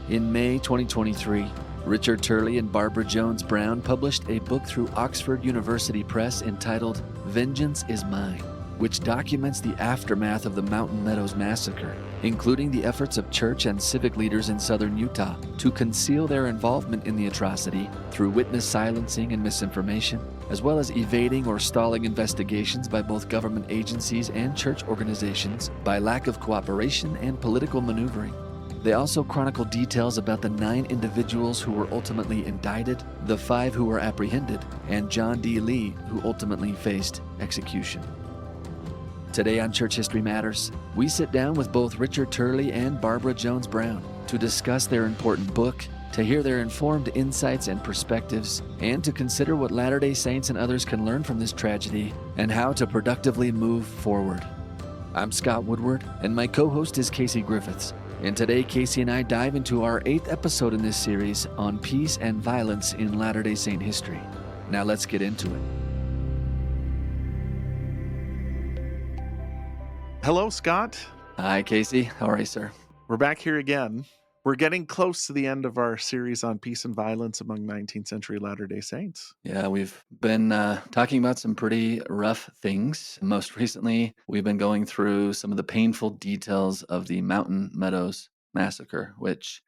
In May 2023, Richard Turley and Barbara Jones Brown published a book through Oxford University Press entitled Vengeance is Mine, which documents the aftermath of the Mountain Meadows Massacre, including the efforts of church and civic leaders in southern Utah to conceal their involvement in the atrocity through witness silencing and misinformation, as well as evading or stalling investigations by both government agencies and church organizations by lack of cooperation and political maneuvering. They also chronicle details about the 9 individuals who were ultimately indicted, the 5 who were apprehended, and John D. Lee, who ultimately faced execution. Today on Church History Matters, we sit down with both Richard Turley and Barbara Jones Brown to discuss their important book, to hear their informed insights and perspectives, and to consider what Latter-day Saints and others can learn from this tragedy and how to productively move forward. I'm Scott Woodward, and my co-host is Casey Griffiths. And today, Casey and I dive into our 8th episode in this series on peace and violence in Latter-day Saint history. Now let's get into it. Hello, Scott. Hi, Casey. How are you, sir? We're back here again. We're getting close to the end of our series on peace and violence among 19th century Latter-day Saints. Yeah, we've been talking about some pretty rough things. Most recently, we've been going through some of the painful details of the Mountain Meadows Massacre, which,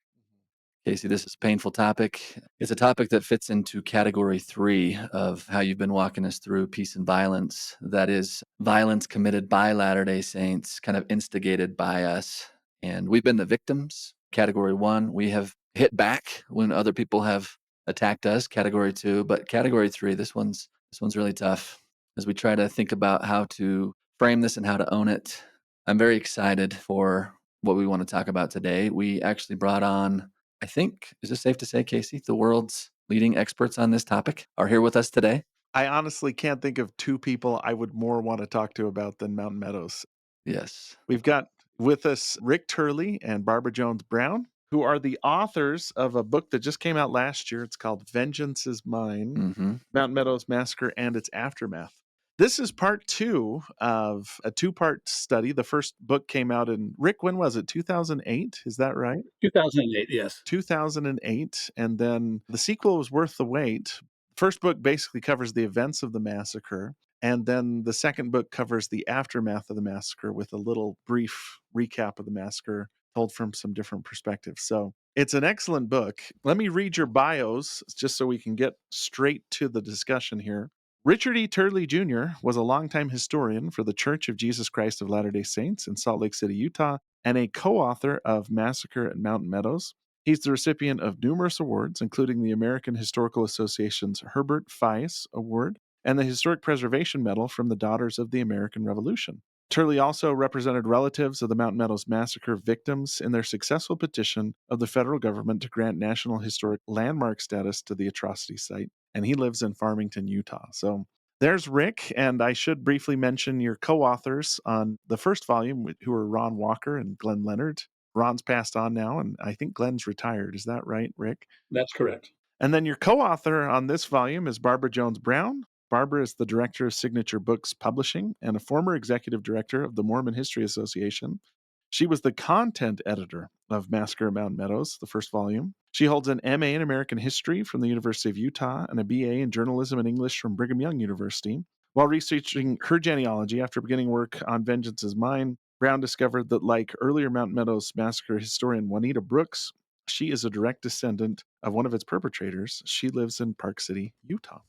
Casey, this is a painful topic. It's a topic that fits into category 3 of how you've been walking us through peace and violence. That is, violence committed by Latter-day Saints, kind of instigated by us. And we've been the victims. Category 1, we have hit back when other people have attacked us. Category 2, but category 3, this one's really tough as we try to think about how to frame this and how to own it. I'm very excited for what we want to talk about today. We actually brought on, I think, is it safe to say, Casey, the world's leading experts on this topic are here with us today? I honestly can't think of 2 people I would more want to talk to about than Mountain Meadows. Yes. We've got with us Rick Turley and Barbara Jones Brown, who are the authors of a book that just came out last year. It's called Vengeance is Mine, Mountain Meadows Massacre and its Aftermath. This is part 2 of a 2-part study. The first book came out in, Rick, when was it? 2008? Is that right? 2008, yes. 2008. And then the sequel was Worth the Wait. First book basically covers the events of the massacre. And then the second book covers the aftermath of the massacre with a little brief recap of the massacre told from some different perspectives. So it's an excellent book. Let me read your bios just so we can get straight to the discussion here. Richard E. Turley Jr. was a longtime historian for the Church of Jesus Christ of Latter-day Saints in Salt Lake City, Utah, and a co-author of Massacre at Mountain Meadows. He's the recipient of numerous awards, including the American Historical Association's Herbert Fies Award and the Historic Preservation Medal from the Daughters of the American Revolution. Turley also represented relatives of the Mountain Meadows Massacre victims in their successful petition of the federal government to grant National Historic Landmark status to the atrocity site, and he lives in Farmington, Utah. So there's Rick, and I should briefly mention your co-authors on the first volume, who are Ron Walker and Glenn Leonard. Ron's passed on now, and I think Glenn's retired. Is that right, Rick? That's correct. And then your co-author on this volume is Barbara Jones Brown. Barbara is the director of Signature Books Publishing and a former executive director of the Mormon History Association. She was the content editor of Massacre at Mountain Meadows, the first volume. She holds an MA in American History from the University of Utah and a BA in Journalism and English from Brigham Young University. While researching her genealogy after beginning work on Vengeance is Mine, Brown discovered that, like earlier Mountain Meadows Massacre historian Juanita Brooks, she is a direct descendant of one of its perpetrators. She lives in Park City, Utah.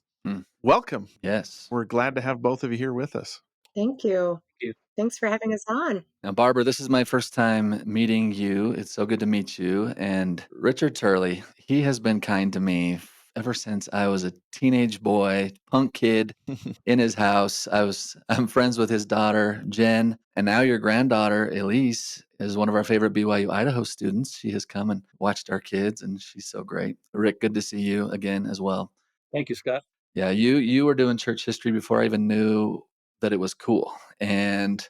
Welcome. Yes. We're glad to have both of you here with us. Thank you. Thanks for having us on. Now, Barbara, this is my first time meeting you. It's so good to meet you. And Richard Turley, he has been kind to me ever since I was a teenage boy, punk kid in his house. I'm friends with his daughter, Jen, and now your granddaughter, Elise, is one of our favorite BYU Idaho students. She has come and watched our kids, and she's so great. Rick, good to see you again as well. Thank you, Scott. Yeah, you were doing church history before I even knew that it was cool. And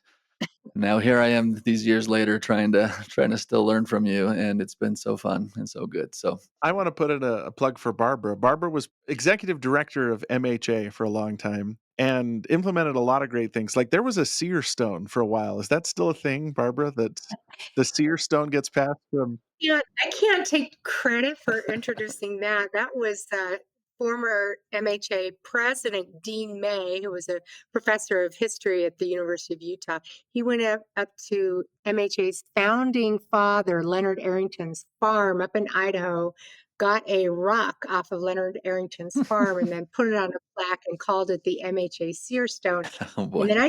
now here I am these years later trying to still learn from you, and it's been so fun and so good. So I want to put in a plug for Barbara. Barbara was executive director of MHA for a long time. and implemented a lot of great things. Like there was a seer stone for a while. Is that still a thing, Barbara? That the seer stone gets passed from? Yeah, I can't take credit for introducing that. That was former MHA President Dean May, who was a professor of history at the University of Utah. He went up to MHA's founding father, Leonard Arrington's farm up in Idaho, got a rock off of Leonard Arrington's farm, and then put it on a plaque and called it the MHA Seer Stone. Oh And boy. then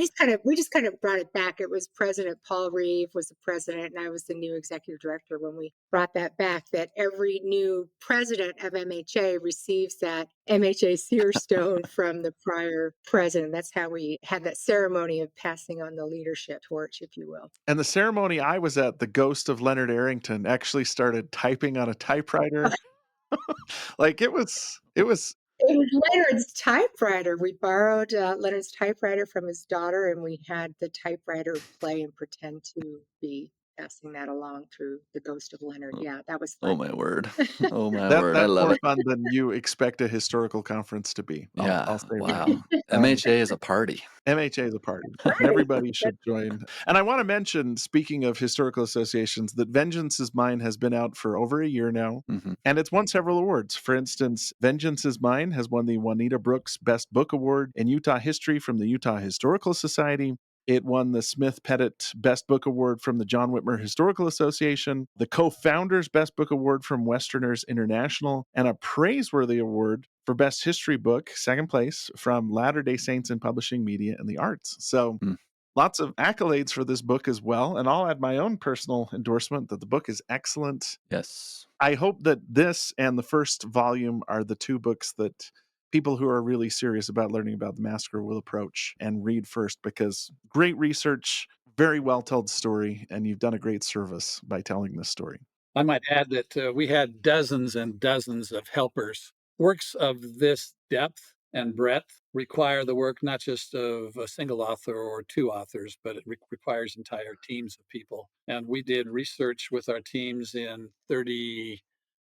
we just kind of brought it back. It was President Paul Reeve was the president, and I was the new executive director when we brought that back. That every new president of MHA receives that MHA Seer Stone from the prior president. That's how we had that ceremony of passing on the leadership torch, if you will. And the ceremony I was at, the ghost of Leonard Arrington actually started typing on a typewriter. Like it was It was Leonard's typewriter. We borrowed Leonard's typewriter from his daughter, and we had the typewriter play and pretend to be passing that along through the ghost of Leonard. Yeah, that was Oh fun. my word. Oh my that word. I that's love more it. fun than you expect a historical conference to be. I'll Yeah. say that. Wow. MHA is a party. MHA is a party, and Right. everybody should join. And I want to mention, speaking of historical associations, that Vengeance is Mine has been out for over a year now, Mhm. and it's won several awards. For instance, Vengeance is Mine has won the Juanita Brooks Best Book Award in Utah history from the Utah Historical Society. It won the Smith Pettit Best Book Award from the John Whitmer Historical Association, the Co-Founders Best Book Award from Westerners International, and a praiseworthy award for Best History Book, second place, from Latter-day Saints in Publishing, Media, and the Arts. So Mm. lots of accolades for this book as well. And I'll add my own personal endorsement that the book is excellent. Yes. I hope that this and the first volume are the two books that people who are really serious about learning about the massacre will approach and read first, because great research, very well told story, and you've done a great service by telling this story. I might add that we had dozens and dozens of helpers. Works of this depth and breadth require the work not just of a single author or two authors, but it requires entire teams of people. And we did research with our teams in 30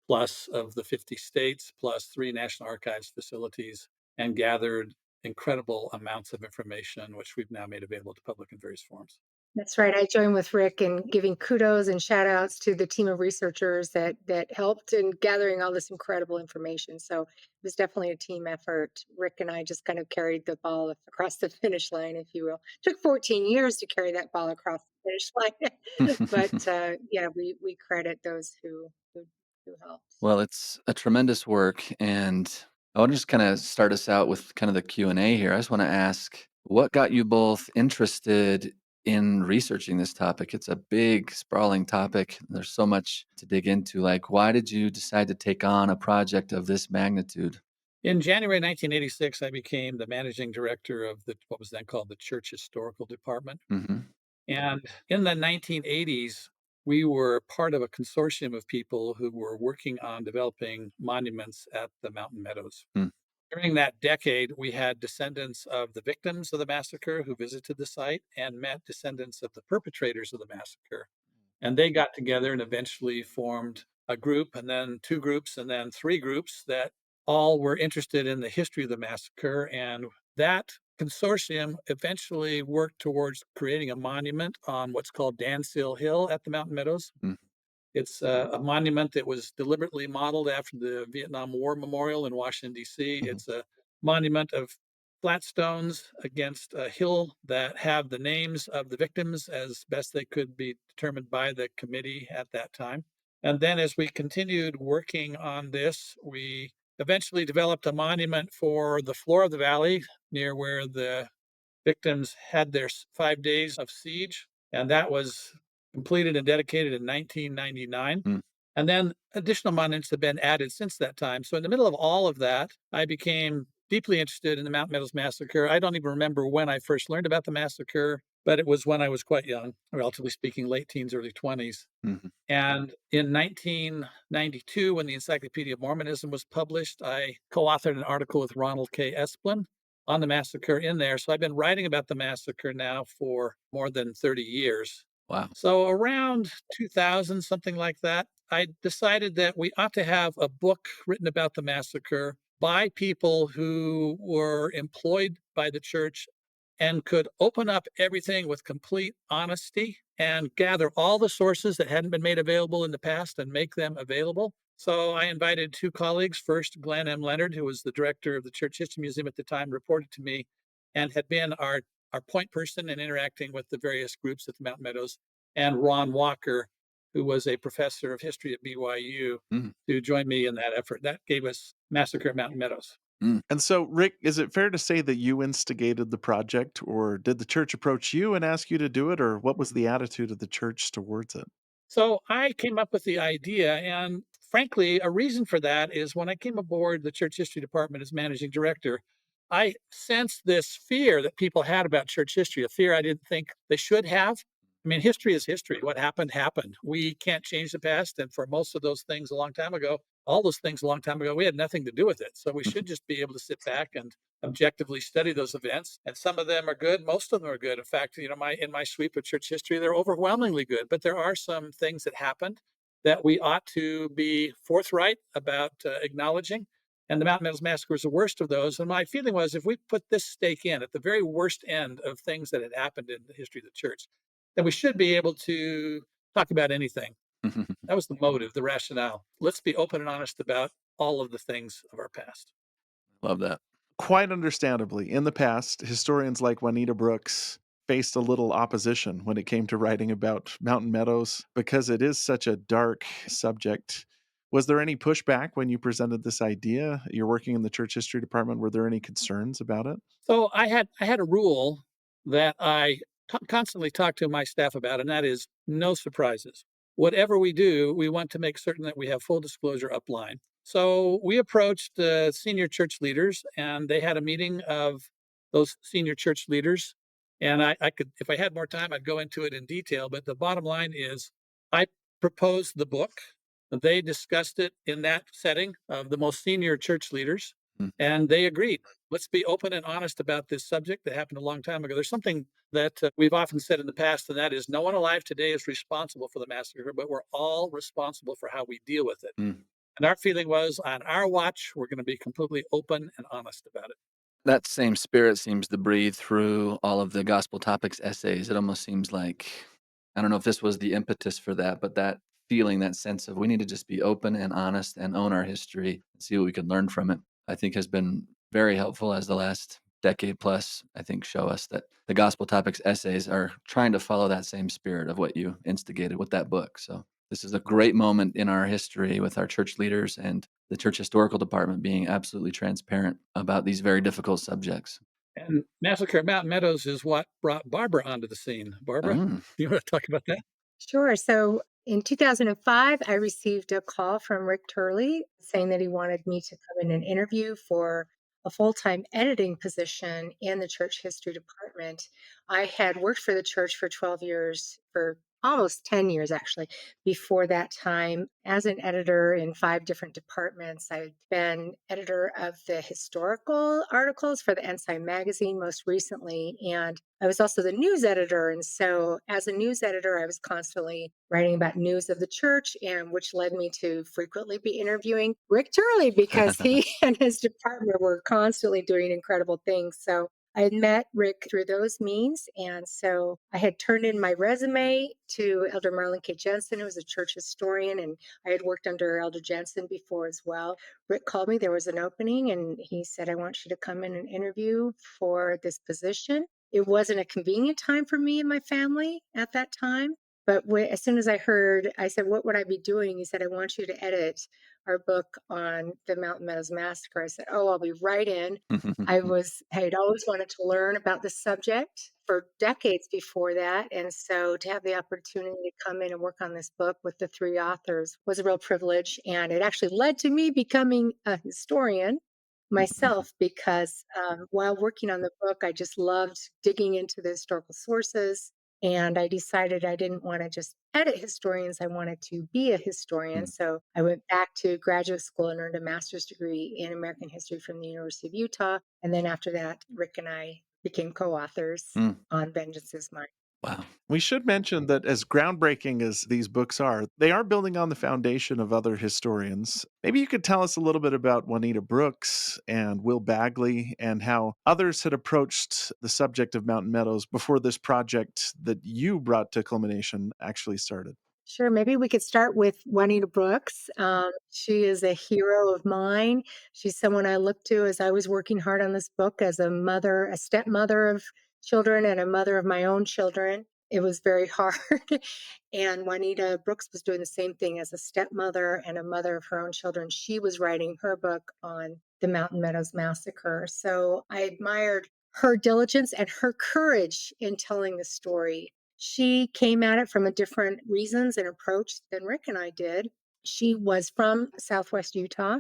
plus of the 50 states, plus 3 National Archives facilities, and gathered incredible amounts of information, which we've now made available to public in various forms. That's right. I join with Rick in giving kudos and shout outs to the team of researchers that helped in gathering all this incredible information. So it was definitely a team effort. Rick and I just kind of carried the ball across the finish line, if you will. Took 14 years to carry that ball across the finish line, but yeah, we credit those who helped. Well, it's a tremendous work, and I want to just kind of start us out with kind of the Q&A here. I just want to ask, what got you both interested in researching this topic? It's a big, sprawling topic. There's so much to dig into. Like, why did you decide to take on a project of this magnitude? In January 1986, I became the managing director of what was then called the Church Historical Department. Hmm. And in the 1980s, we were part of a consortium of people who were working on developing monuments at the Mountain Meadows. Mm. During that decade, we had descendants of the victims of the massacre who visited the site and met descendants of the perpetrators of the massacre. And they got together and eventually formed a group, and then two groups, and then three groups that all were interested in the history of the massacre. And that consortium eventually worked towards creating a monument on what's called Dansil Hill at the Mountain Meadows. Mm. It's a monument that was deliberately modeled after the Vietnam War Memorial in Washington, D.C. Mhm. It's a monument of flat stones against a hill that have the names of the victims as best they could be determined by the committee at that time. And then as we continued working on this, we eventually developed a monument for the floor of the valley near where the victims had their 5 days of siege. And that was completed and dedicated in 1999. Mm. And then additional monuments have been added since that time. So in the middle of all of that, I became deeply interested in the Mountain Meadows Massacre. I don't even remember when I first learned about the massacre, but it was when I was quite young, relatively speaking, late teens, early 20s. Hmm. And in 1992, when the Encyclopedia of Mormonism was published, I co-authored an article with Ronald K. Esplin on the massacre in there. So I've been writing about the massacre now for more than 30 years. Wow. So around 2000, something like that, I decided that we ought to have a book written about the massacre by people who were employed by the church and could open up everything with complete honesty and gather all the sources that hadn't been made available in the past and make them available. So I invited two colleagues. First, Glenn M. Leonard, who was the director of the Church History Museum at the time, reported to me and had been our point person in interacting with the various groups at the Mountain Meadows, and Ron Walker, who was a professor of history at BYU, to join me in that effort. That gave us Massacre at Mountain Meadows. And so, Rick, is it fair to say that you instigated the project, or did the church approach you and ask you to do it, or what was the attitude of the church towards it? So I came up with the idea, and frankly, a reason for that is when I came aboard the church history department as managing director, I sensed this fear that people had about church history, a fear I didn't think they should have. I mean, history is history. What happened, happened. We can't change the past. And for most of those things a long time ago, all those things a long time ago, we had nothing to do with it. So we should just be able to sit back and objectively study those events. And some of them are good. Most of them are good. In fact, in my sweep of church history, they're overwhelmingly good. But there are some things that happened that we ought to be forthright about acknowledging. And the Mountain Meadows Massacre was the worst of those. And my feeling was if we put this stake in at the very worst end of things that had happened in the history of the church, then we should be able to talk about anything. That was the motive, the rationale. Let's be open and honest about all of the things of our past. Love that. Quite understandably, in the past, historians like Juanita Brooks faced a little opposition when it came to writing about Mountain Meadows because it is such a dark subject. Was there any pushback when you presented this idea? You're working in the church history department. Were there any concerns about it? So I had a rule that I constantly talk to my staff about, and that is no surprises. Whatever we do, we want to make certain that we have full disclosure upline. So we approached the senior church leaders, and they had a meeting of those senior church leaders. And I could, if I had more time, I'd go into it in detail. But the bottom line is, I proposed the book. They discussed it in that setting of the most senior church leaders, Mm. and they agreed. Let's be open and honest about this subject that happened a long time ago. There's something that we've often said in the past, and that is no one alive today is responsible for the massacre, but we're all responsible for how we deal with it. Mm. And our feeling was on our watch, we're going to be completely open and honest about it. That same spirit seems to breathe through all of the gospel topics essays. It almost seems like, I don't know if this was the impetus for that, but that feeling, that sense of we need to just be open and honest and own our history and see what we can learn from it, I think has been very helpful as the last decade plus, I think, show us that the gospel topics essays are trying to follow that same spirit of what you instigated with that book. So this is a great moment in our history with our church leaders and the church historical department being absolutely transparent about these very difficult subjects. And Massacre at Mountain Meadows is what brought Barbara onto the scene. Barbara, Mm. you want to talk about that? Sure. So in 2005, I received a call from Rick Turley saying that he wanted me to come in and interview for a full-time editing position in the church history department. I had worked for the church for 12 years, for almost 10 years actually, before that time as an editor in 5 different departments. I'd been editor of the historical articles for the Ensign magazine most recently, and I was also the news editor. And so, as a news editor, I was constantly writing about news of the church, and which led me to frequently be interviewing Rick Turley because he and his department were constantly doing incredible things. So, I had met Rick through those means. And so I had turned in my resume to Elder Marlon K. Jensen, who was a church historian, and I had worked under Elder Jensen before as well. Rick called me, there was an opening, and he said, I want you to come in and interview for this position. It wasn't a convenient time for me and my family at that time. But as soon as I heard, I said, what would I be doing? He said, I want you to edit our book on the Mountain Meadows Massacre. I said, oh, I'll be right in. I had always wanted to learn about the subject for decades before that. And so to have the opportunity to come in and work on this book with the 3 authors was a real privilege. And it actually led to me becoming a historian myself because while working on the book, I just loved digging into the historical sources. And I decided I didn't want to just edit historians. I wanted to be a historian. Mm. So I went back to graduate school and earned a master's degree in American history from the University of Utah. And then after that, Rick and I became co authors Mm. on Vengeance is Mine. Wow. We should mention that as groundbreaking as these books are, they are building on the foundation of other historians. Maybe you could tell us a little bit about Juanita Brooks and Will Bagley and how others had approached the subject of Mountain Meadows before this project that you brought to culmination actually started. Sure, maybe we could start with Juanita Brooks. She is a hero of mine. She's someone I looked to as I was working hard on this book as a mother, a stepmother of children, and a mother of my own children. It was very hard. And Juanita Brooks was doing the same thing as a stepmother and a mother of her own children. She was writing her book on the Mountain Meadows Massacre. So I admired her diligence and her courage in telling the story. She came at it from a different reasons and approach than Rick and I did. She was from Southwest Utah.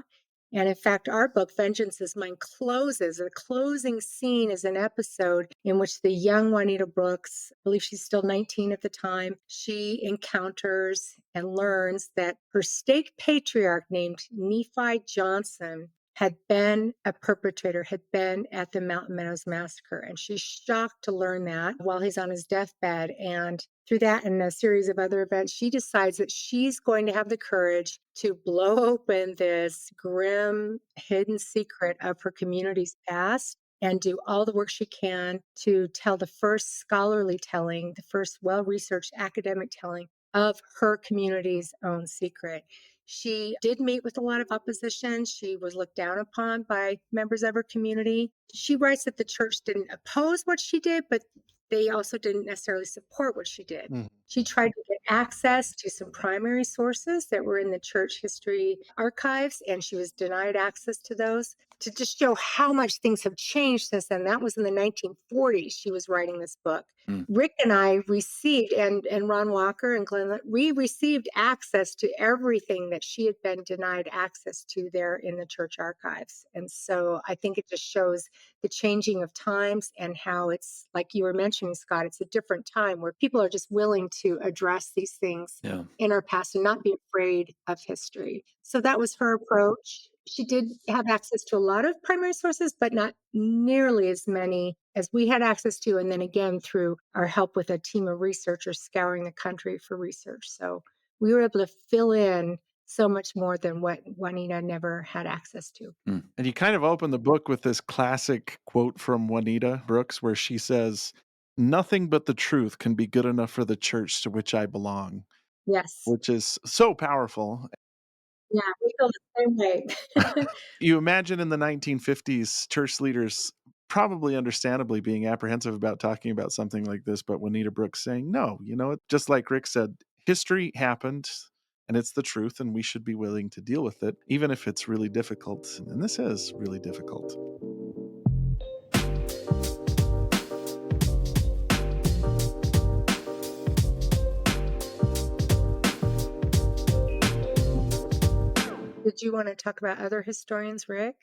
And in fact, our book, Vengeance is Mine, closes. The closing scene is an episode in which the young Juanita Brooks, I believe she's still 19 at the time, she encounters and learns that her stake patriarch named Nephi Johnson had been a perpetrator, had been at the Mountain Meadows Massacre. And she's shocked to learn that while he's on his deathbed. And through that and a series of other events, she decides that she's going to have the courage to blow open this grim, hidden secret of her community's past and do all the work she can to tell the first scholarly telling, the first well researched academic telling of her community's own secret. She did meet with a lot of opposition. She was looked down upon by members of her community. She writes that the church didn't oppose what she did, but they also didn't necessarily support what she did. Mm. She tried to get access to some primary sources that were in the church history archives, and she was denied access to those to just show how much things have changed since then. That was in the 1940s. She was writing this book. Mm. Rick and I received, and Ron Walker and Glenn, we received access to everything that she had been denied access to there in the church archives. And so I think it just shows the changing of times and how it's, like you were mentioning, Scott, it's a different time where people are just willing to address these things Yeah. in our past and not be afraid of history. So that was her approach. She did have access to a lot of primary sources, but not nearly as many as we had access to. And then again, through our help with a team of researchers scouring the country for research. So we were able to fill in so much more than what Juanita never had access to. Mm. And you kind of open the book with this classic quote from Juanita Brooks where she says, "Nothing but the truth can be good enough for the church to which I belong," Yes. which is so powerful. Yeah, we feel the same way. You imagine in the 1950s, church leaders probably understandably being apprehensive about talking about something like this, but Juanita Brooks saying, no, just like Rick said, history happened and it's the truth, and we should be willing to deal with it, even if it's really difficult. And this is really difficult. Did you want to talk about other historians, Rick?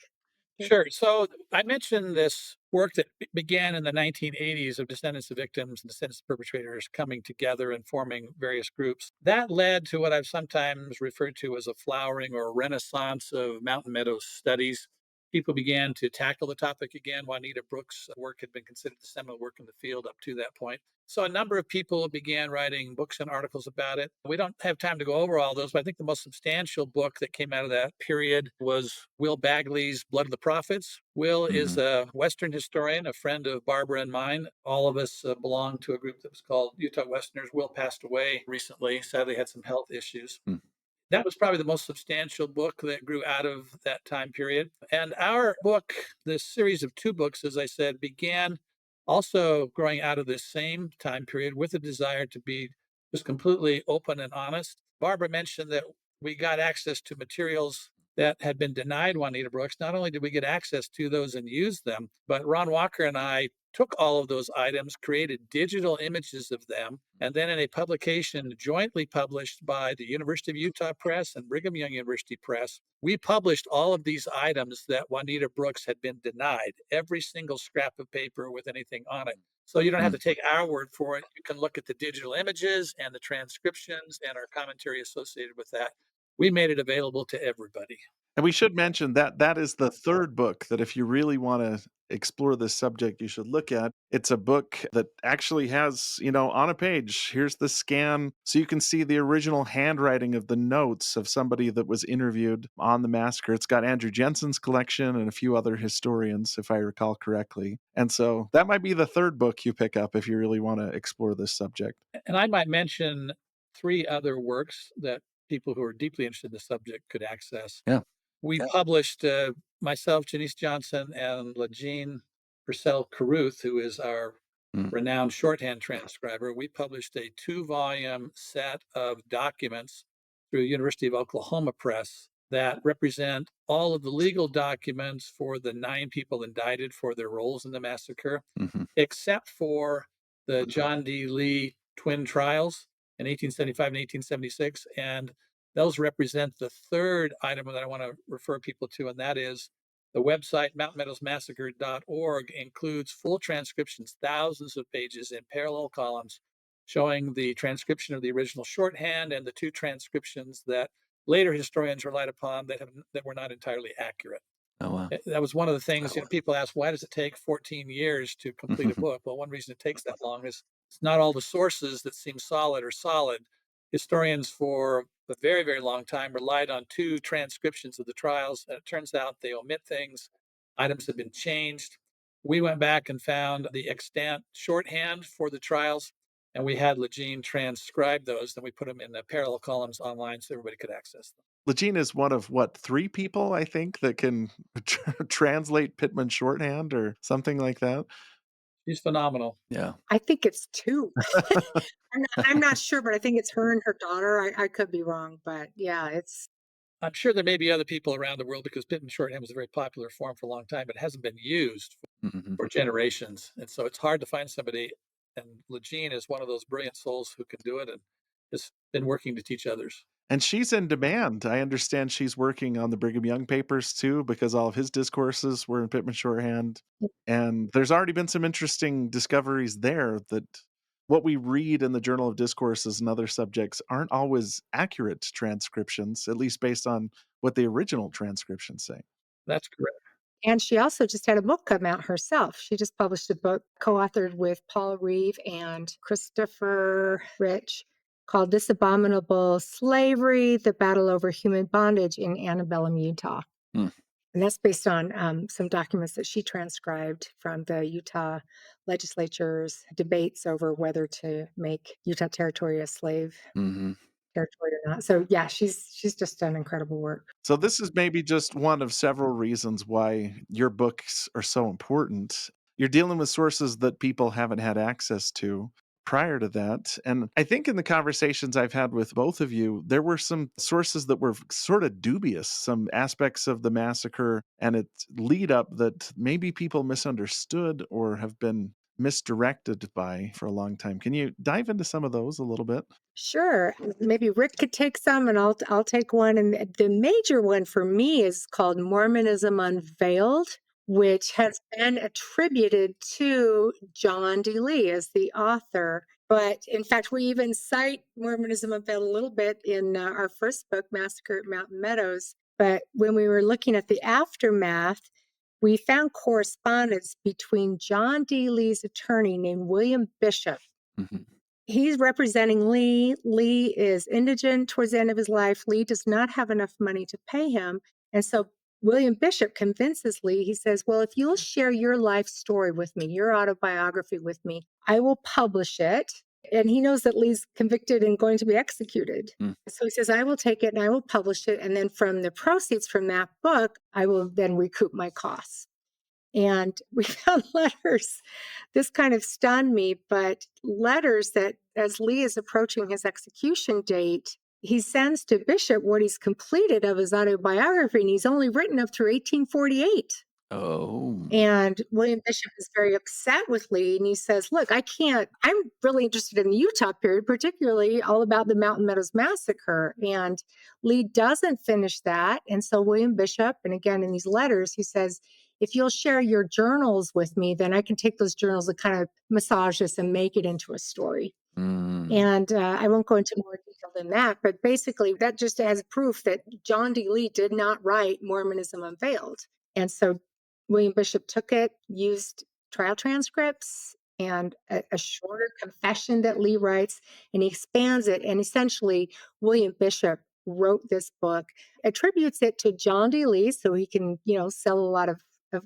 Sure. So I mentioned this work that began in the 1980s of descendants of victims and descendants of perpetrators coming together and forming various groups. That led to what I've sometimes referred to as a flowering or renaissance of Mountain Meadows studies. People began to tackle the topic again. Juanita Brooks' work had been considered the seminal work in the field up to that point. So a number of people began writing books and articles about it. We don't have time to go over all those, but I think the most substantial book that came out of that period was Will Bagley's Blood of the Prophets. Will is a Western historian, a friend of Barbara and mine. All of us belong to a group that was called Utah Westerners. Will passed away recently, sadly had some health issues. That was probably the most substantial book that grew out of that time period. And our book, this series of two books, as I said, began also growing out of this same time period with a desire to be just completely open and honest. Barbara mentioned that we got access to materials that had been denied Juanita Brooks. Not only did we get access to those and use them, but Ron Walker and I took all of those items, created digital images of them, and then in a publication jointly published by the University of Utah Press and Brigham Young University Press, we published all of these items that Juanita Brooks had been denied, every single scrap of paper with anything on it. So you don't have to take our word for it. You can look at the digital images and the transcriptions and our commentary associated with that. We made it available to everybody. And we should mention that that is the third book that if you really want to explore this subject, you should look at. It's a book that actually has, on a page, here's the scan. So you can see the original handwriting of the notes of somebody that was interviewed on the massacre. It's got Andrew Jensen's collection and a few other historians, if I recall correctly. And so that might be the third book you pick up if you really want to explore this subject. And I might mention three other works that people who are deeply interested in the subject could access. Yeah. We published, myself, Janice Johnson, and Legine Purcell Caruth, who is our Mm. renowned shorthand transcriber. We published a 2-volume set of documents through University of Oklahoma Press that represent all of the legal documents for the 9 people indicted for their roles in the massacre, Mhm. except for the John D. Lee twin trials in 1875 and 1876. And those represent the third item that I want to refer people to, and that is the website mountainmeadowsmassacre.org includes full transcriptions, thousands of pages in parallel columns, showing the transcription of the original shorthand and the 2 transcriptions that later historians relied upon that were not entirely accurate. Oh, wow. That was one of the things, people ask, why does it take 14 years to complete a book? Well, one reason it takes that long is it's not all the sources that seem solid are solid. Historians for a very, very long time relied on 2 transcriptions of the trials, and it turns out they omit things. Items have been changed. We went back and found the extant shorthand for the trials, and we had Legine transcribe those. Then we put them in the parallel columns online so everybody could access them. Legine is one of 3 people, I think, that can translate Pittman shorthand or something like that. She's phenomenal. Yeah. I think it's 2. I'm not sure, but I think it's her and her daughter. I could be wrong, but yeah, it's I'm sure there may be other people around the world because Pittman shorthand was a very popular form for a long time, but it hasn't been used Mhm. for generations. And so it's hard to find somebody. And Legine is one of those brilliant souls who can do it and has been working to teach others. And she's in demand. I understand she's working on the Brigham Young papers too, because all of his discourses were in Pittman shorthand. And there's already been some interesting discoveries there that what we read in the Journal of Discourses and other subjects aren't always accurate transcriptions, at least based on what the original transcriptions say. That's correct. and she also just had a book come out herself. She just published a book co-authored with Paul Reeve and Christopher Rich called This Abominable Slavery, The Battle Over Human Bondage in Antebellum, Utah. Hmm. And that's based on some documents that she transcribed from the Utah legislature's debates over whether to make Utah Territory a slave Mhm. territory or not. So yeah, she's just done incredible work. So this is maybe just one of several reasons why your books are so important. You're dealing with sources that people haven't had access to prior to that. And I think in the conversations I've had with both of you, there were some sources that were sort of dubious, some aspects of the massacre and its lead up that maybe people misunderstood or have been misdirected by for a long time. Can you dive into some of those a little bit? Sure. Maybe Rick could take some and I'll take one. And the major one for me is called Mormonism Unveiled, which has been attributed to John D. Lee as the author. But in fact, we even cite Mormonism Unveiled a little bit in our first book, Massacre at Mountain Meadows. But when we were looking at the aftermath, we found correspondence between John D. Lee's attorney named William Bishop. Mhm. He's representing Lee. Lee is indigent towards the end of his life. Lee does not have enough money to pay him. And so William Bishop convinces Lee, he says, well, if you'll share your life story with me, your autobiography with me, I will publish it. And he knows that Lee's convicted and going to be executed. Mm. So he says, I will take it and I will publish it. And then from the proceeds from that book, I will then recoup my costs. And we found letters. This kind of stunned me, but letters that as Lee is approaching his execution date, he sends to Bishop what he's completed of his autobiography, and he's only written up through 1848. Oh. And William Bishop is very upset with Lee, and he says, look, I'm really interested in the Utah period, particularly all about the Mountain Meadows Massacre. And Lee doesn't finish that. And so William Bishop, and again in these letters, he says, if you'll share your journals with me, then I can take those journals and kind of massage this and make it into a story. Mm. And I won't go into more detail than that, but basically that just has proof that John D. Lee did not write Mormonism Unveiled. And so William Bishop took it, used trial transcripts, and a shorter confession that Lee writes, and he expands it. And essentially, William Bishop wrote this book, attributes it to John D. Lee so he can, sell a lot of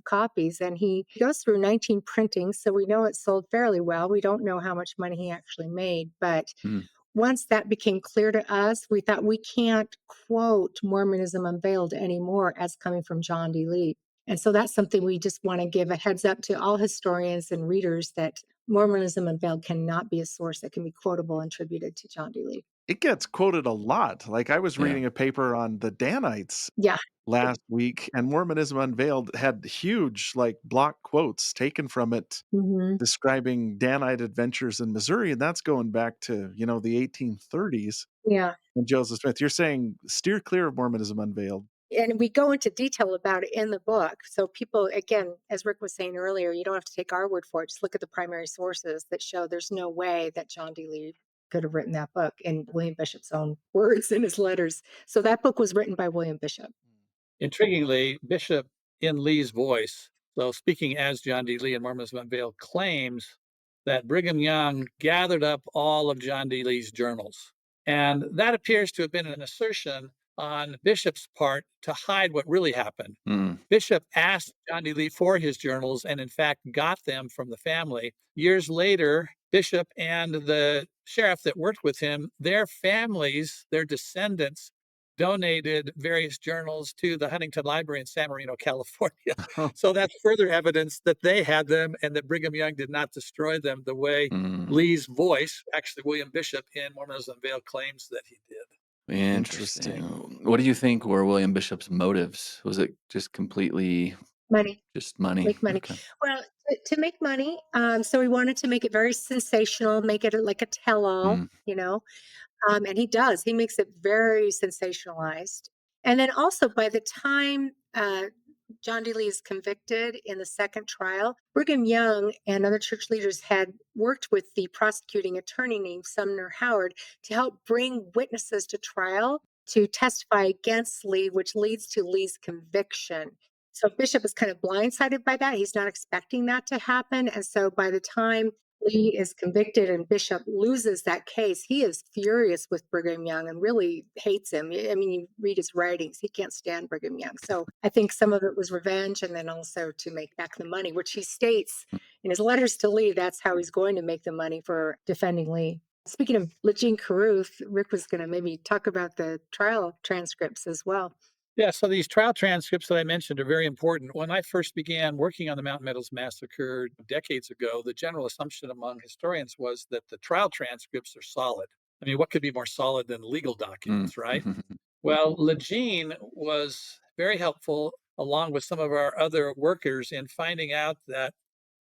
copies. And he goes through 19 printings, so we know it sold fairly well. We don't know how much money he actually made, but Mm. once that became clear to us, we thought we can't quote Mormonism Unveiled anymore as coming from John D. Lee. And so that's something we just want to give a heads up to all historians and readers that Mormonism Unveiled cannot be a source that can be quotable and attributed to John D. Lee. It gets quoted a lot. Like, I was Yeah. reading a paper on the Danites Yeah. last week, and Mormonism Unveiled had huge, like, block quotes taken from it Hmm. describing Danite adventures in Missouri, and that's going back to, the 1830s. Yeah. And Joseph Smith, you're saying steer clear of Mormonism Unveiled. And we go into detail about it in the book. So people, again, as Rick was saying earlier, you don't have to take our word for it. Just look at the primary sources that show there's no way that John D. Lee could have written that book in William Bishop's own words in his letters. So that book was written by William Bishop. Intriguingly, Bishop, in Lee's voice, so speaking as John D. Lee in Mormonism Unveiled, claims that Brigham Young gathered up all of John D. Lee's journals. And that appears to have been an assertion on Bishop's part to hide what really happened. Mm. Bishop asked John D. Lee for his journals and, in fact, got them from the family. Years later, Bishop and the sheriff that worked with him, their families, their descendants, donated various journals to the Huntington Library in San Marino, California. So that's further evidence that they had them and that Brigham Young did not destroy them the way Mm. Lee's voice, actually William Bishop in Mormonism Unveiled, claims that he did. Interesting. What do you think were William Bishop's motives? Was it just completely Money, just money? make money. Okay. Well, to make money. So he wanted to make it very sensational, make it like a tell all, Mm. And he does. He makes it very sensationalized. And then also, by the time John D. Lee is convicted in the second trial, Brigham Young and other church leaders had worked with the prosecuting attorney named Sumner Howard to help bring witnesses to trial to testify against Lee, which leads to Lee's conviction. So Bishop is kind of blindsided by that. He's not expecting that to happen. And so by the time Lee is convicted and Bishop loses that case, he is furious with Brigham Young and really hates him. I mean, you read his writings, he can't stand Brigham Young. So I think some of it was revenge and then also to make back the money, which he states in his letters to Lee, that's how he's going to make the money for defending Lee. Speaking of Lejeune Caruth, Rick was going to maybe talk about the trial transcripts as well. Yeah, so these trial transcripts that I mentioned are very important. When I first began working on the Mountain Meadows Massacre decades ago, the general assumption among historians was that the trial transcripts are solid. I mean, what could be more solid than legal Mm. documents, right? Well, Lejeune was very helpful, along with some of our other workers, in finding out that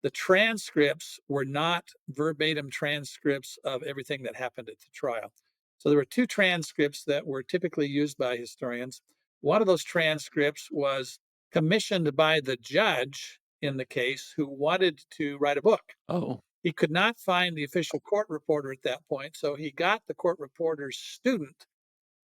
the transcripts were not verbatim transcripts of everything that happened at the trial. So there were two transcripts that were typically used by historians. One of those transcripts was commissioned by the judge in the case who wanted to write a book. Oh. He could not find the official court reporter at that point, so he got the court reporter's student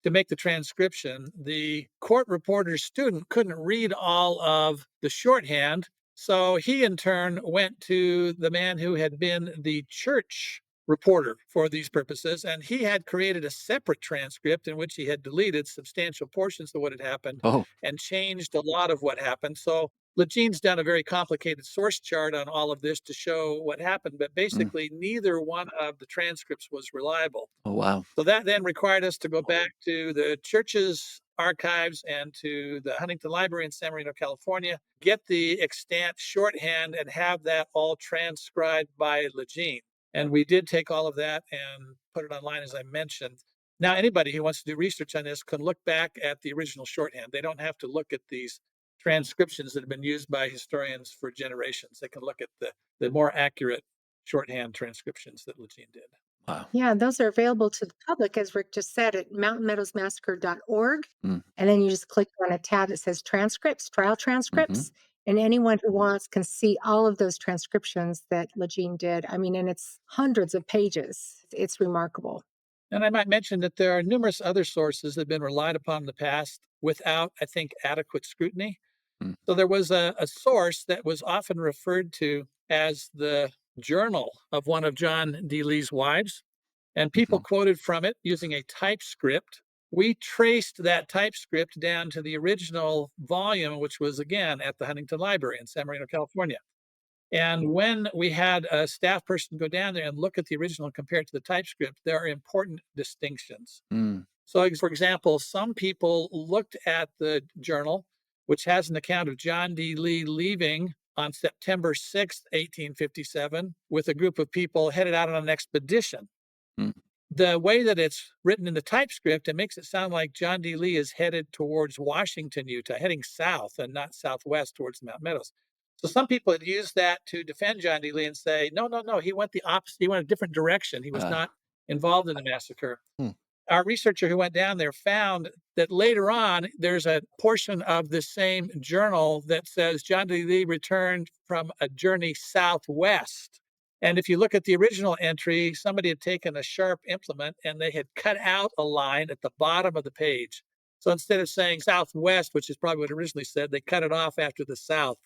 to make the transcription. The court reporter's student couldn't read all of the shorthand, so he in turn went to the man who had been the church reporter for these purposes, and he had created a separate transcript in which he had deleted substantial portions of what had happened Oh. and changed a lot of what happened. So Lejeune's done a very complicated source chart on all of this to show what happened, but Mm. basically neither one of the transcripts was reliable. Oh, wow. So that then required us to go back to the church's archives and to the Huntington Library in San Marino, California, get the extant shorthand and have that all transcribed by Lejeune. And we did take all of that and put it online, as I mentioned. Now, anybody who wants to do research on this can look back at the original shorthand. They don't have to look at these transcriptions that have been used by historians for generations. They can look at the more accurate shorthand transcriptions that Lejeune did. Wow. Yeah, those are available to the public, as Rick just said, at mountainmeadowsmassacre.org. Mm. And then you just click on a tab that says transcripts, trial Mm-hmm. transcripts. And anyone who wants can see all of those transcriptions that Lejeune did. I mean, and it's hundreds of pages. It's remarkable. And I might mention that there are numerous other sources that have been relied upon in the past without, I think, adequate scrutiny. Mm. So there was a source that was often referred to as the journal of one of John D. Lee's wives, and people Mhm. quoted from it using a typescript. We traced that typescript down to the original volume, which was again at the Huntington Library in San Marino, California. And when we had a staff person go down there and look at the original and compare it to the typescript, there are important distinctions. Mm. So, for example, some people looked at the journal, which has an account of John D. Lee leaving on September 6th, 1857, with a group of people headed out on an expedition. Mm. The way that it's written in the typescript, it makes it sound like John D. Lee is headed towards Washington, Utah, heading south and not southwest towards the Mountain Meadows. So some people had used that to defend John D. Lee and say, no, no, no, he went the opposite. He went a different direction. He was Ah. not involved in the massacre. Hmm. Our researcher who went down there found that later on, there's a portion of the same journal that says John D. Lee returned from a journey southwest. And if you look at the original entry, somebody had taken a sharp implement and they had cut out a line at the bottom of the page. So instead of saying southwest, which is probably what it originally said, they cut it off after the south.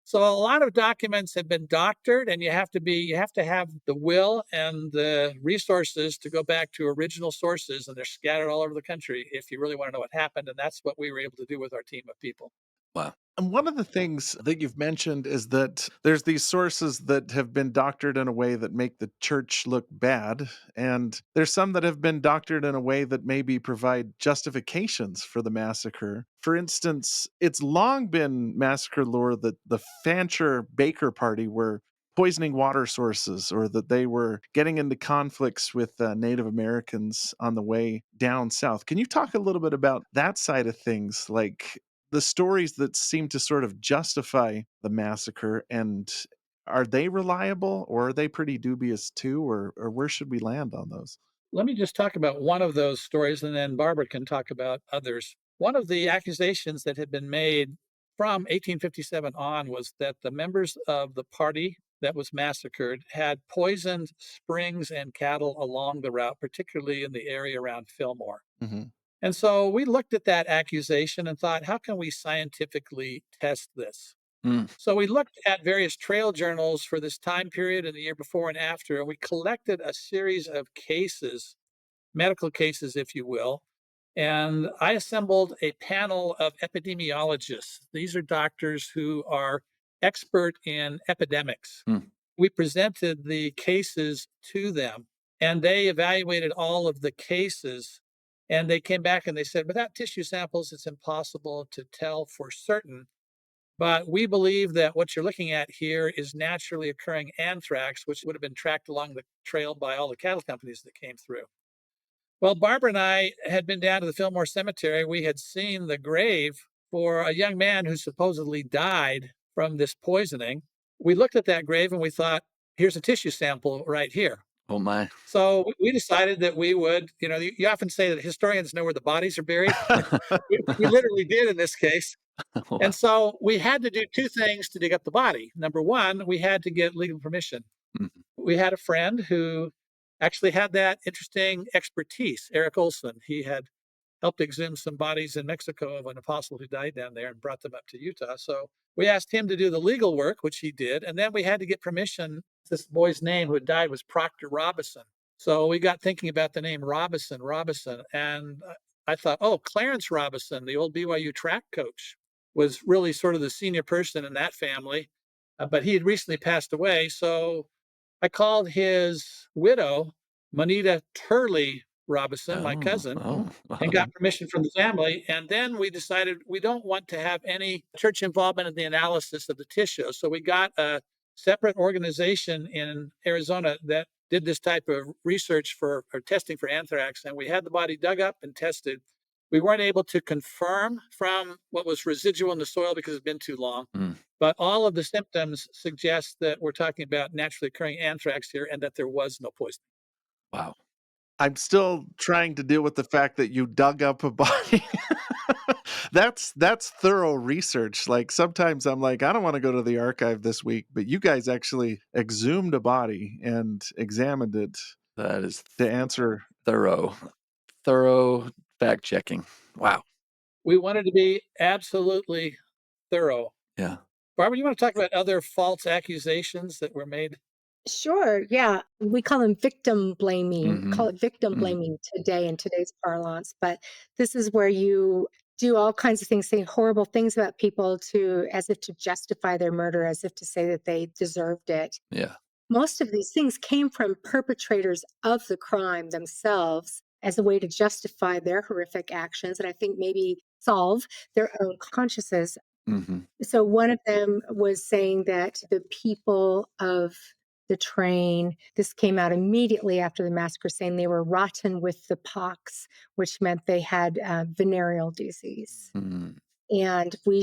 So a lot of documents have been doctored, and you have to have the will and the resources to go back to original sources, and they're scattered all over the country if you really want to know what happened. And that's what we were able to do with our team of people. Wow. And one of the things that you've mentioned is that there's these sources that have been doctored in a way that make the church look bad. And there's some that have been doctored in a way that maybe provide justifications for the massacre. For instance, it's long been massacre lore that the Fancher Baker Party were poisoning water sources or that they were getting into conflicts with Native Americans on the way down south. Can you talk a little bit about that side of things? Like, the stories that seem to sort of justify the massacre, and are they reliable or are they pretty dubious too, or where should we land on those? Let me just talk about one of those stories, and then Barbara can talk about others. One of the accusations that had been made from 1857 on was that the members of the party that was massacred had poisoned springs and cattle along the route, particularly in the area around Fillmore. Hmm. And so we looked at that accusation and thought, how can we scientifically test this? Mm. So we looked at various trail journals for this time period and the year before and after, and we collected a series of cases, medical cases, if you will. And I assembled a panel of epidemiologists. These are doctors who are expert in epidemics. Mm. We presented the cases to them, and they evaluated all of the cases. And they came back and they said, without tissue samples, it's impossible to tell for certain, but we believe that what you're looking at here is naturally occurring anthrax, which would have been tracked along the trail by all the cattle companies that came through. Well, Barbara and I had been down to the Fillmore Cemetery. We had seen the grave for a young man who supposedly died from this poisoning. We looked at that grave and we thought, here's a tissue sample right here. Oh my. So we decided that we would, you often say that historians know where the bodies are buried. We literally did in this case. Wow. And so we had to do two things to dig up the body. Number one, we had to get legal permission. Mhm. We had a friend who actually had that interesting expertise, Eric Olson. He had helped exhume some bodies in Mexico of an apostle who died down there and brought them up to Utah. So we asked him to do the legal work, which he did. And then we had to get permission. This boy's name who had died was Proctor Robison. So we got thinking about the name Robison. And I thought, oh, Clarence Robison, the old BYU track coach, was really sort of the senior person in that family. But he had recently passed away. So I called his widow, Moneta Turley Robison, my Oh, cousin, oh, and wow. got permission from the family. And then we decided we don't want to have any church involvement in the analysis of the tissue. So we got a separate organization in Arizona that did this type of research for or testing for anthrax. And we had the body dug up and tested. We weren't able to confirm from what was residual in the soil because it's been too long. Mm. But all of the symptoms suggest that we're talking about naturally occurring anthrax here and that there was no poison. Wow. I'm still trying to deal with the fact that you dug up a body. That's thorough research. Like, sometimes I'm like, I don't want to go to the archive this week, but you guys actually exhumed a body and examined it That is to answer. thorough. Thorough fact checking. Wow. We wanted to be absolutely thorough. Yeah. Barbara, you want to talk about other false accusations that were made? Sure. Yeah. We call them victim blaming, Mm-hmm. call it victim Mm-hmm. blaming today in today's parlance. But this is where you do all kinds of things, saying horrible things about people to as if to justify their murder, as if to say that they deserved it. Yeah. Most of these things came from perpetrators of the crime themselves as a way to justify their horrific actions and I think maybe solve their own consciences. Mm-hmm. So one of them was saying that the people of the train, this came out immediately after the massacre, saying they were rotten with the pox, which meant they had venereal disease. Mm-hmm. And we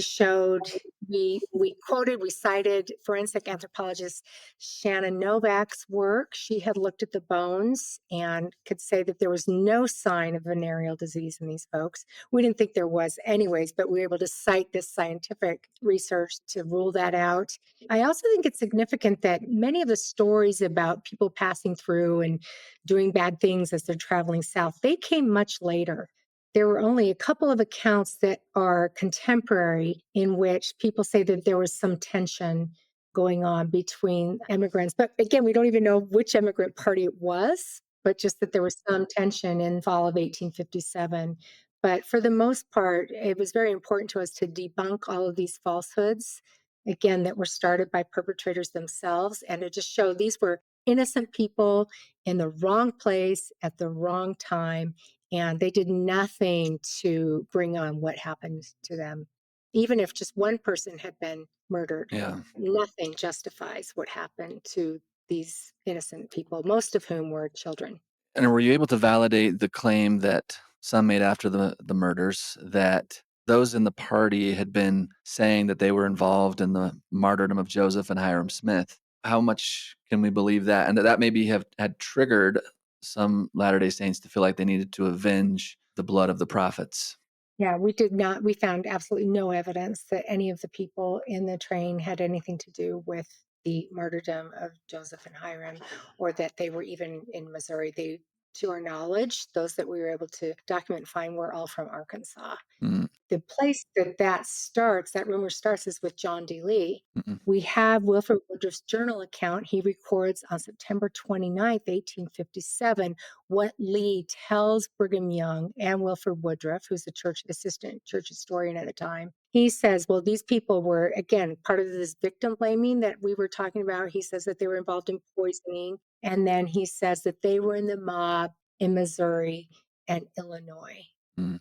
cited forensic anthropologist Shannon Novak's work. She had looked at the bones and could say that there was no sign of venereal disease in these folks. We didn't think there was anyways, but we were able to cite this scientific research to rule that out. I also think it's significant that many of the stories about people passing through and doing bad things as they're traveling south, they came much later. There were only a couple of accounts that are contemporary in which people say that there was some tension going on between immigrants. But again, we don't even know which immigrant party it was, but just that there was some tension in fall of 1857. But for the most part, it was very important to us to debunk all of these falsehoods, again, that were started by perpetrators themselves, and to just show these were innocent people in the wrong place at the wrong time, and they did nothing to bring on what happened to them. Even if just one person had been murdered, Yeah. nothing justifies what happened to these innocent people, most of whom were children. And were you able to validate the claim that some made after the murders that those in the party had been saying that they were involved in the martyrdom of Joseph and Hiram Smith? How much can we believe that? And that maybe had triggered some Latter-day Saints to feel like they needed to avenge the blood of the prophets. Yeah, we found absolutely no evidence that any of the people in the train had anything to do with the martyrdom of Joseph and Hiram or that they were even in Missouri. They, to our knowledge, those that we were able to document and find were all from Arkansas. Mm, The place that rumor starts is with John D. Lee. mm, We have Wilford Woodruff's journal account. He records on September 29th, 1857, what Lee tells Brigham Young and Wilford Woodruff, who's the church assistant church historian at the time. He says, well, these people were, again, part of this victim blaming that we were talking about. He says that they were involved in poisoning. And then he says that they were in the mob in Missouri and Illinois. mm.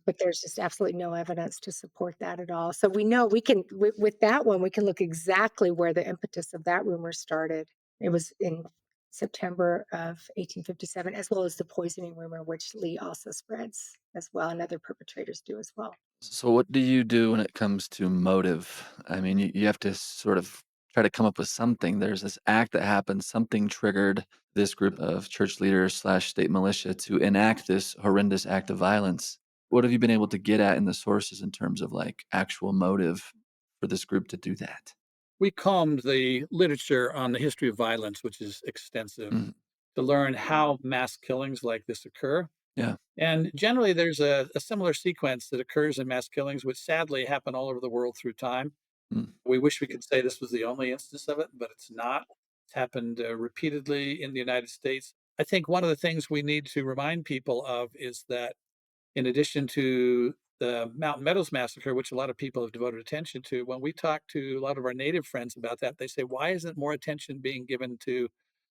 But there's just absolutely no evidence to support that at all. So we know we can, with that one, we can look exactly where the impetus of that rumor started. It was in September of 1857, as well as the poisoning rumor, which Lee also spreads as well, and other perpetrators do as well. So what do you do when it comes to motive? I mean, you have to sort of try to come up with something. There's this act that happened, something triggered this group of church leaders slash state militia to enact this horrendous act of violence. What have you been able to get at in the sources in terms of like actual motive for this group to do that? We combed the literature on the history of violence, which is extensive, Mm, to learn how mass killings like this occur. yeah. And generally, there's a similar sequence that occurs in mass killings, which sadly happen all over the world through time. Mm, We wish we could say this was the only instance of it, but it's not. It's happened repeatedly in the United States. I think one of the things we need to remind people of is that in addition to the Mountain Meadows Massacre, which a lot of people have devoted attention to, when we talk to a lot of our native friends about that, they say, why isn't more attention being given to,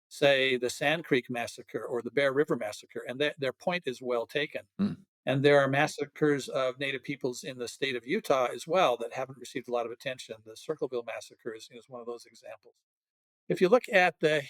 say, the Sand Creek Massacre or the Bear River Massacre? And their point is well taken. mm, And there are massacres of Native peoples in the state of Utah as well that haven't received a lot of attention. The Circleville Massacre is one of those examples. If you look at the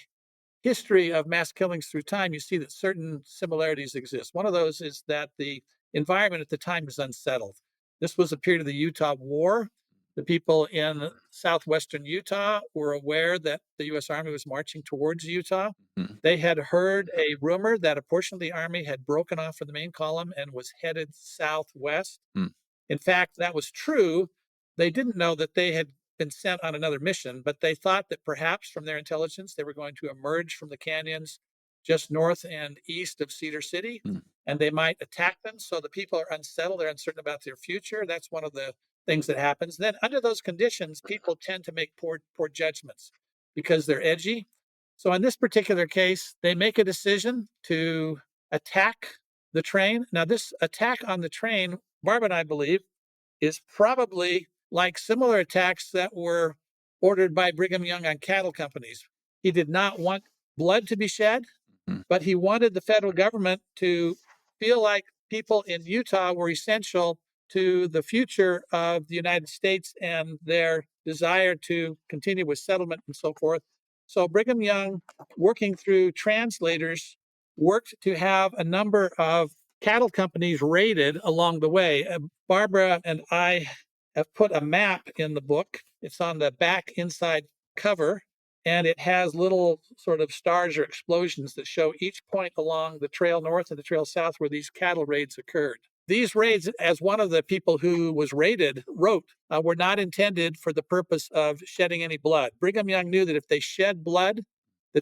history of mass killings through time, you see that certain similarities exist. One of those is that the environment at the time is unsettled. This was a period of the Utah War. The people in southwestern Utah were aware that the U.S. Army was marching towards Utah. mm, They had heard a rumor that a portion of the Army had broken off from the main column and was headed southwest. mm, In fact, that was true. They didn't know that they had been sent on another mission, but they thought that perhaps from their intelligence, they were going to emerge from the canyons just north and east of Cedar City, mm, and they might attack them. So the people are unsettled, they're uncertain about their future. That's one of the things that happens. Then, under those conditions, people tend to make poor judgments because they're edgy. So in this particular case, they make a decision to attack the train. Now, this attack on the train, Barb and I believe, is probably like similar attacks that were ordered by Brigham Young on cattle companies. He did not want blood to be shed, Mhm. but he wanted the federal government to feel like people in Utah were essential to the future of the United States and their desire to continue with settlement and so forth. So Brigham Young, working through translators, worked to have a number of cattle companies raided along the way. Barbara and I have put a map in the book. It's on the back inside cover, and it has little sort of stars or explosions that show each point along the trail north and the trail south where these cattle raids occurred. These raids, as one of the people who was raided wrote, were not intended for the purpose of shedding any blood. Brigham Young knew that if they shed blood,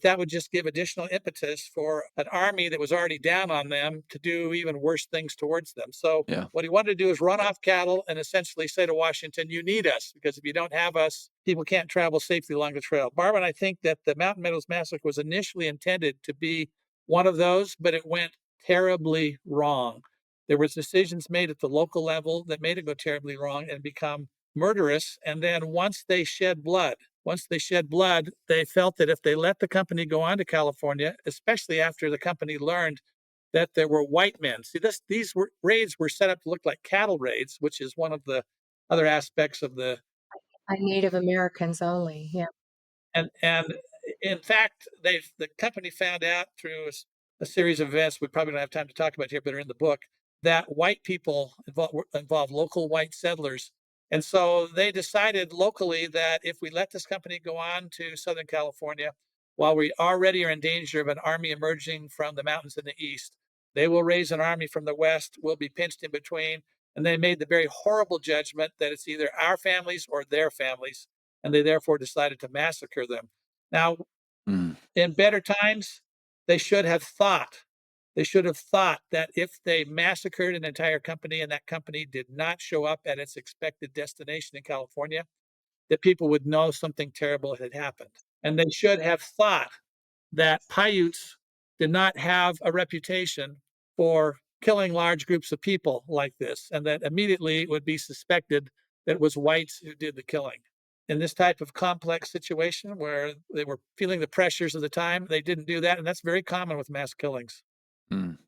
that would just give additional impetus for an army that was already down on them to do even worse things towards them. So Yeah. what he wanted to do is run off cattle and essentially say to Washington, you need us, because if you don't have us, people can't travel safely along the trail. Barbara and I think that the Mountain Meadows Massacre was initially intended to be one of those, but it went terribly wrong. There was decisions made at the local level that made it go terribly wrong and become murderous. And then once they shed blood, they felt that if they let the company go on to California, especially after the company learned that there were white men. See, raids were set up to look like cattle raids, which is one of the other aspects of the. Native Americans only. Yeah. And in fact, the company found out through a series of events we probably don't have time to talk about here, but are in the book, that white people involved local white settlers. And so they decided locally that if we let this company go on to Southern California, while we already are in danger of an army emerging from the mountains in the east, they will raise an army from the west. We'll be pinched in between. And they made the very horrible judgment that it's either our families or their families, and they therefore decided to massacre them. Now, Mm. in better times, they should have thought. They should have thought that if they massacred an entire company and that company did not show up at its expected destination in California, that people would know something terrible had happened. And they should have thought that Paiutes did not have a reputation for killing large groups of people like this, and that immediately it would be suspected that it was whites who did the killing. In this type of complex situation where they were feeling the pressures of the time, they didn't do that, and that's very common with mass killings. Mm.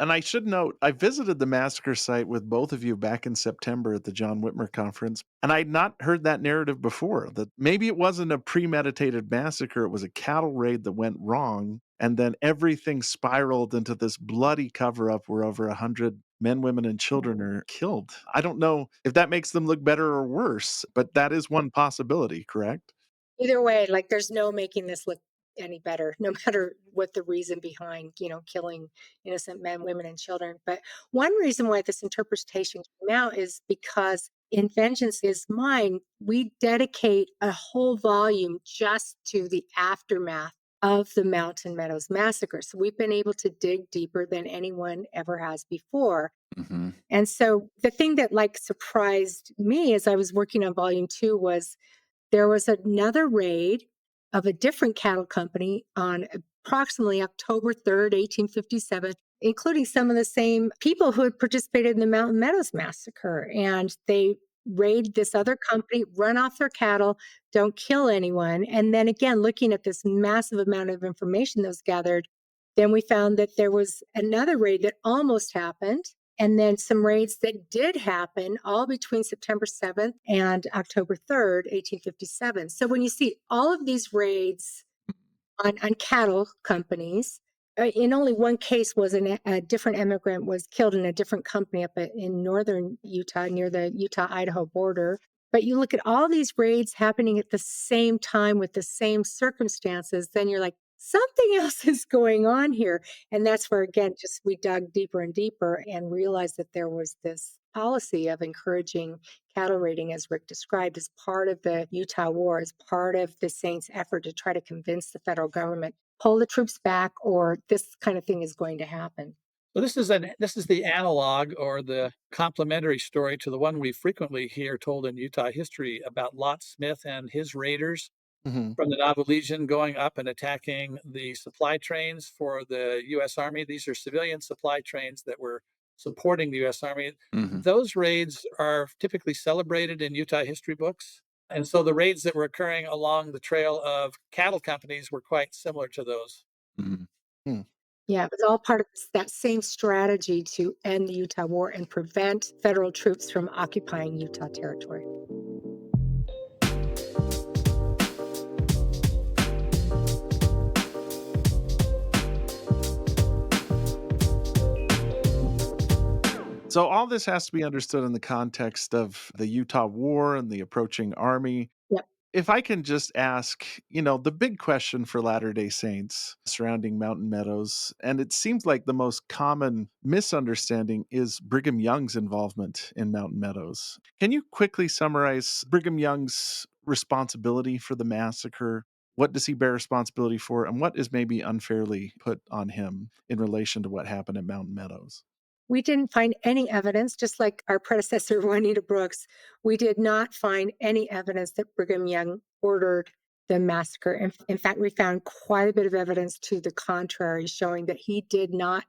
And I should note, I visited the massacre site with both of you back in September at the John Whitmer conference, and I'd not heard that narrative before, that maybe it wasn't a premeditated massacre, it was a cattle raid that went wrong, and then everything spiraled into this bloody cover-up where over 100 men, women, and children are killed. I don't know if that makes them look better or worse, but that is one possibility, correct? Either way, like there's no making this look any better, no matter what the reason behind, killing innocent men, women, and children. But one reason why this interpretation came out is because in Vengeance is Mine, we dedicate a whole volume just to the aftermath of the Mountain Meadows Massacre. So we've been able to dig deeper than anyone ever has before. Hmm. And so the thing that surprised me as I was working on volume 2 was there was another raid of a different cattle company on approximately October 3rd, 1857, including some of the same people who had participated in the Mountain Meadows Massacre. And they raid this other company, run off their cattle, don't kill anyone. And then again, looking at this massive amount of information that was gathered, then we found that there was another raid that almost happened and then some raids that did happen all between September 7th and October 3rd, 1857. So when you see all of these raids on cattle companies, in only one case was a different immigrant was killed in a different company up in northern Utah near the Utah-Idaho border. But you look at all these raids happening at the same time with the same circumstances, then you're like, something else is going on here. And that's where, again, just we dug deeper and deeper and realized that there was this policy of encouraging cattle raiding, as Rick described, as part of the Utah War, as part of the Saints' effort to try to convince the federal government, pull the troops back, or this kind of thing is going to happen. So this is the analog or the complementary story to the one we frequently hear told in Utah history about Lot Smith and his raiders. Hmm. from the Nauvoo Legion going up and attacking the supply trains for the U.S. Army. These are civilian supply trains that were supporting the U.S. Army. Hmm. Those raids are typically celebrated in Utah history books. And so the raids that were occurring along the trail of cattle companies were quite similar to those. Hmm. Hmm. Yeah, it was all part of that same strategy to end the Utah War and prevent federal troops from occupying Utah territory. So all this has to be understood in the context of the Utah War and the approaching army. Yep. If I can just ask, the big question for Latter-day Saints surrounding Mountain Meadows, and it seems like the most common misunderstanding is Brigham Young's involvement in Mountain Meadows. Can you quickly summarize Brigham Young's responsibility for the massacre? What does he bear responsibility for, and what is maybe unfairly put on him in relation to what happened at Mountain Meadows? We didn't find any evidence, just like our predecessor, Juanita Brooks. We did not find any evidence that Brigham Young ordered the massacre. In fact, we found quite a bit of evidence to the contrary, showing that he did not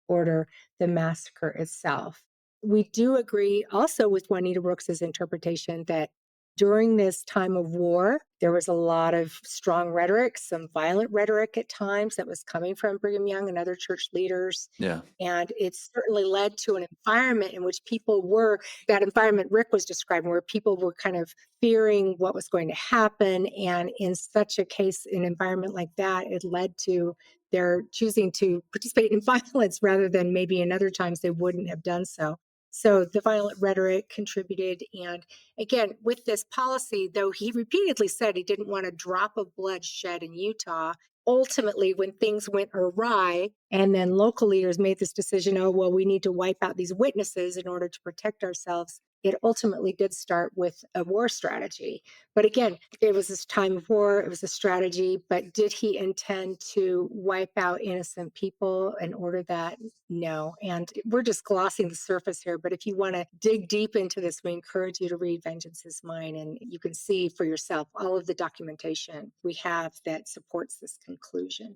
order the massacre itself. We do agree also with Juanita Brooks's interpretation that during this time of war, there was a lot of strong rhetoric, some violent rhetoric at times that was coming from Brigham Young and other church leaders. Yeah. And it certainly led to an environment in which that environment Rick was describing, where people were kind of fearing what was going to happen. And in such a case, an environment like that, it led to their choosing to participate in violence rather than maybe in other times they wouldn't have done so. So the violent rhetoric contributed. And again, with this policy, though he repeatedly said he didn't want a drop of blood shed in Utah, ultimately, when things went awry, and then local leaders made this decision, oh, well, we need to wipe out these witnesses in order to protect ourselves, it ultimately did start with a war strategy. But again, it was this time of war, it was a strategy, but did he intend to wipe out innocent people in order that? No. And we're just glossing the surface here, but if you want to dig deep into this, we encourage you to read Vengeance is Mine, and you can see for yourself all of the documentation we have that supports this conclusion.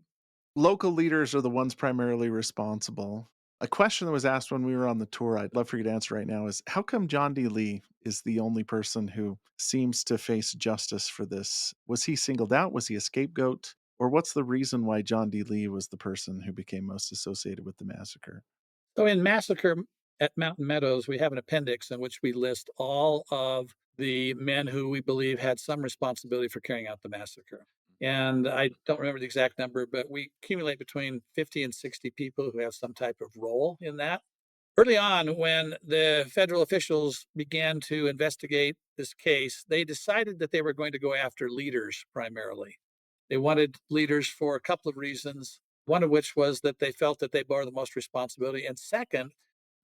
Local leaders are the ones primarily responsible. A question that was asked when we were on the tour, I'd love for you to answer right now, is how come John D. Lee is the only person who seems to face justice for this? Was he singled out? Was he a scapegoat? Or what's the reason why John D. Lee was the person who became most associated with the massacre? So in Massacre at Mountain Meadows, we have an appendix in which we list all of the men who we believe had some responsibility for carrying out the massacre. And I don't remember the exact number, but we accumulate between 50 and 60 people who have some type of role in that. Early on, when the federal officials began to investigate this case, they decided that they were going to go after leaders primarily. They wanted leaders for a couple of reasons, one of which was that they felt that they bore the most responsibility. And second,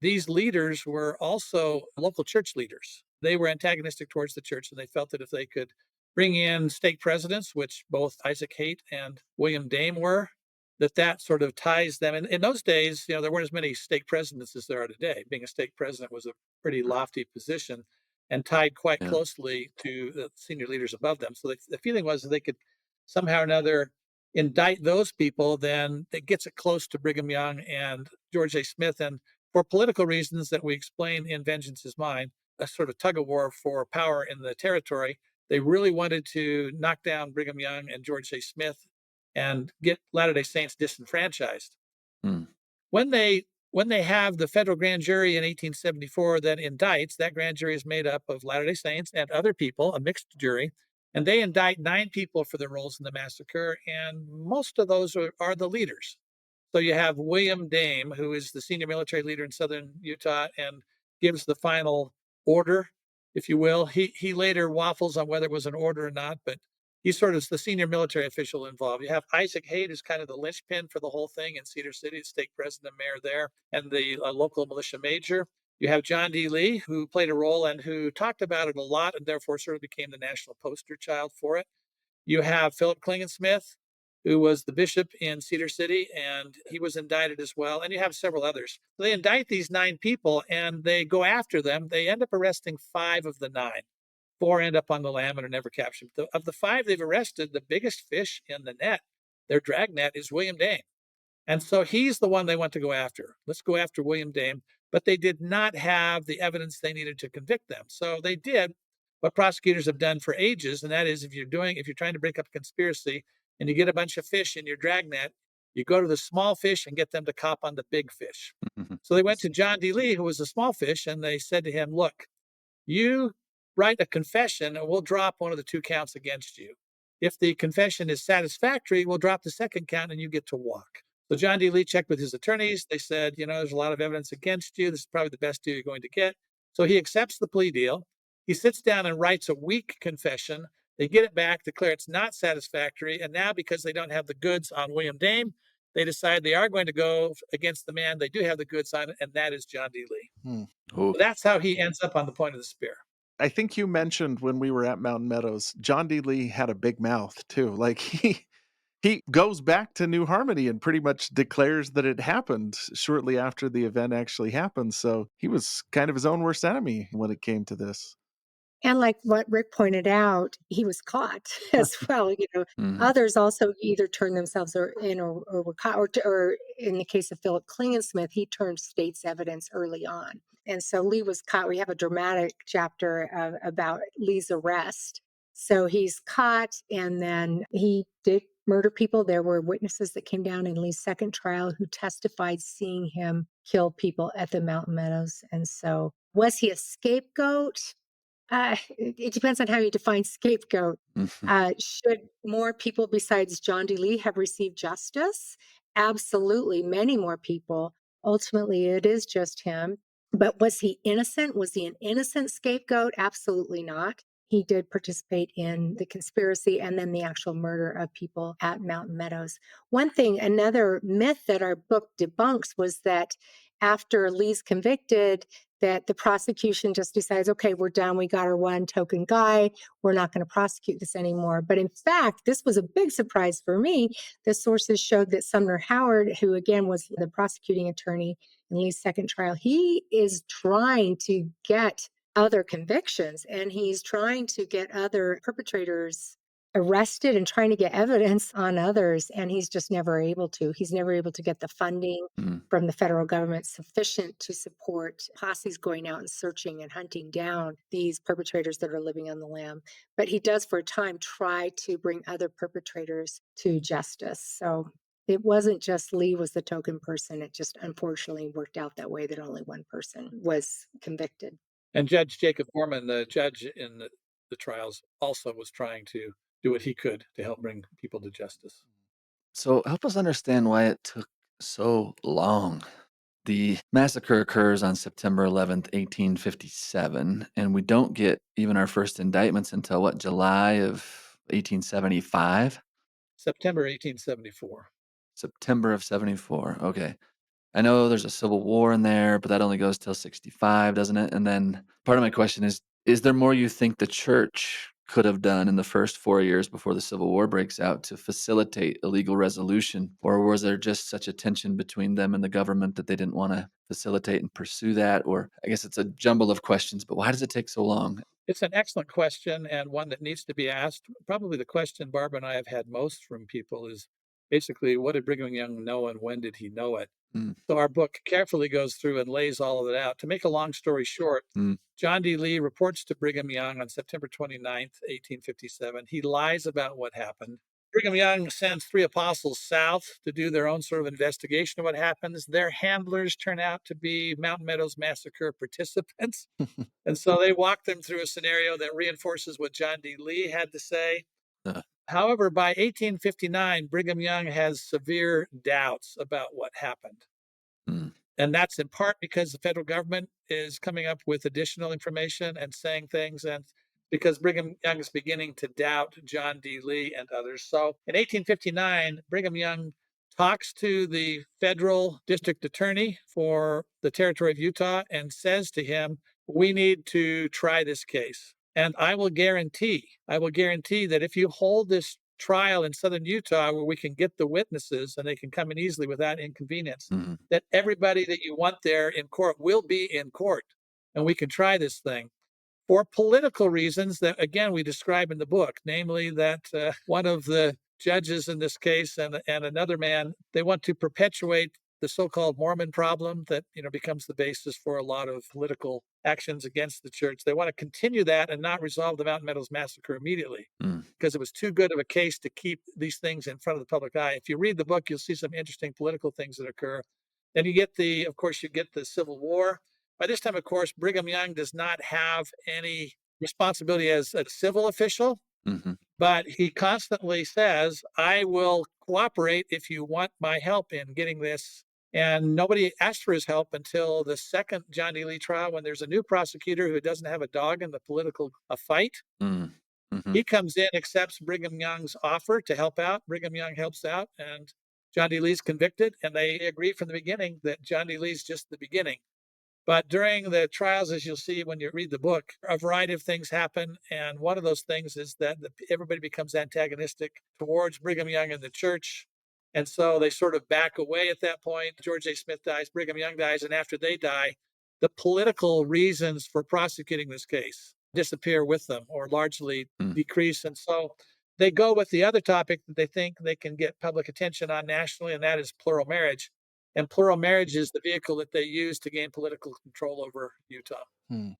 these leaders were also local church leaders. They were antagonistic towards the church, and they felt that if they could bring in stake presidents, which both Isaac Haight and William Dame were, that sort of ties them. And in those days, there weren't as many stake presidents as there are today. Being a stake president was a pretty lofty position and tied quite Yeah. closely to the senior leaders above them. So the feeling was that they could somehow or another indict those people, then it gets it close to Brigham Young and George A. Smith. And for political reasons that we explain in Vengeance is Mine, a sort of tug of war for power in the territory, they really wanted to knock down Brigham Young and George A. Smith and get Latter-day Saints disenfranchised. Hmm. When they have the federal grand jury in 1874 that indicts, that grand jury is made up of Latter-day Saints and other people, a mixed jury, and they indict 9 people for their roles in the massacre, and most of those are the leaders. So you have William Dame, who is the senior military leader in southern Utah and gives the final order, if you will. He later waffles on whether it was an order or not, but he's sort of the senior military official involved. You have Isaac Haight, who's kind of the linchpin for the whole thing in Cedar City, the stake president and mayor there, and the local militia major. You have John D. Lee, who played a role and who talked about it a lot and therefore sort of became the national poster child for it. You have Philip Klingensmith, who was the bishop in Cedar City, and he was indicted as well. And you have several others. So they indict these 9 people and they go after them. They end up arresting 5 of the 9. 4 end up on the lam and are never captured. Of the 5 they've arrested, the biggest fish in the net, their drag net, is William Dame. And so he's the one they want to go after. Let's go after William Dame. But they did not have the evidence they needed to convict them. So they did what prosecutors have done for ages, and that is if you're trying to break up a conspiracy and you get a bunch of fish in your dragnet, you go to the small fish and get them to cop on the big fish. So they went to John D. Lee, who was a small fish, and they said to him, look, you write a confession and we'll drop one of the 2 counts against you. If the confession is satisfactory, we'll drop the second count and you get to walk. So John D. Lee checked with his attorneys. They said, there's a lot of evidence against you. This is probably the best deal you're going to get. So he accepts the plea deal. He sits down and writes a weak confession. They get it back, declare it's not satisfactory. And now, because they don't have the goods on William Dame, they decide they are going to go against the man they do have the goods on, and that is John D. Lee. So that's how he ends up on the point of the spear. I think you mentioned when we were at Mountain Meadows, John D. Lee had a big mouth too. Like he goes back to New Harmony and pretty much declares that it happened shortly after the event actually happened. So he was kind of his own worst enemy when it came to this. And like what Rick pointed out, he was caught as well. Others also either turned themselves in or were caught, or in the case of Philip Klingensmith, he turned state's evidence early on. And so Lee was caught. We have a dramatic chapter about Lee's arrest. So he's caught, and then he did murder people. There were witnesses that came down in Lee's second trial who testified seeing him kill people at the Mountain Meadows. And so was he a scapegoat? It depends on how you define scapegoat. Should more people besides John D. Lee have received justice? Absolutely, many more people. Ultimately, it is just him. But was he innocent? Was he an innocent scapegoat? Absolutely not. He did participate in the conspiracy and then the actual murder of people at Mountain Meadows. Another myth that our book debunks was that after Lee's convicted, that the prosecution just decides, okay, we're done. We got our one token guy. We're not going to prosecute this anymore. But in fact, this was a big surprise for me. The sources showed that Sumner Howard, who again was the prosecuting attorney in Lee's second trial, he is trying to get other convictions, and he's trying to get other perpetrators arrested and trying to get evidence on others, and he's just never able to. He's never able to get the funding from the federal government sufficient to support posses going out and searching and hunting down these perpetrators that are living on the lam. But he does for a time try to bring other perpetrators to justice. So it wasn't just Lee was the token person. It just unfortunately worked out that way, that only one person was convicted. And Judge Jacob Foreman, the judge in the trials, also was trying to do what he could to help bring people to justice. So help us understand why it took so long. The massacre occurs on September 11th, 1857, and we don't get even our first indictments until what, July of 1875? September 1874. September of 74. Okay. I know there's a civil war in there, but that only goes till 65, doesn't it? And then part of my question is there more you think the church could have done in the first 4 years before the Civil War breaks out to facilitate a legal resolution? Or was there just such a tension between them and the government that they didn't want to facilitate and pursue that? Or I guess it's a jumble of questions, but why does it take so long? It's an excellent question, and one that needs to be asked. Probably the question Barbara and I have had most from people is basically, what did Brigham Young know and when did he know it? So our book carefully goes through and lays all of it out. To make a long story short, John D. Lee reports to Brigham Young on September 29th, 1857. He lies about what happened. Brigham Young sends 3 apostles south to do their own sort of investigation of what happens. Their handlers turn out to be Mountain Meadows Massacre participants. And so they walk them through a scenario that reinforces what John D. Lee had to say. However, by 1859, Brigham Young has severe doubts about what happened. And that's in part because the federal government is coming up with additional information and saying things, and because Brigham Young is beginning to doubt John D. Lee and others. So in 1859, Brigham Young talks to the federal district attorney for the territory of Utah and says to him, we need to try this case. And I will guarantee that if you hold this trial in southern Utah where we can get the witnesses and they can come in easily without inconvenience, that everybody that you want there in court will be in court and we can try this thing. for political reasons that, again, we describe in the book, namely that one of the judges in this case and another man, they want to perpetuate the so-called Mormon problem that becomes the basis for a lot of political actions against the church. They want to continue that and not resolve the Mountain Meadows Massacre immediately Mm. because it was too good of a case to keep these things in front of the public eye. If you read the book, you'll see some interesting political things that occur. Then of course, you get the Civil War. By this time, of course, Brigham Young does not have any responsibility as a civil official, Hmm. but he constantly says, I will cooperate if you want my help in getting this. And nobody asked for his help until the second John D. Lee trial, when there's a new prosecutor who doesn't have a dog in the political fight. Mm. Hmm. He comes in, accepts Brigham Young's offer to help out. Brigham Young helps out, and John D. Lee's convicted. And they agree from the beginning that John D. Lee's just the beginning. But during the trials, as you'll see when you read the book, a variety of things happen. And one of those things is that everybody becomes antagonistic towards Brigham Young and the church. And so they sort of back away at that point. George A. Smith dies, Brigham Young dies. And after they die, the political reasons for prosecuting this case disappear with them or largely Mm. decrease. And so they go with the other topic that they think they can get public attention on nationally, and that is plural marriage. And plural marriage is the vehicle that they use to gain political control over Utah. Hmm.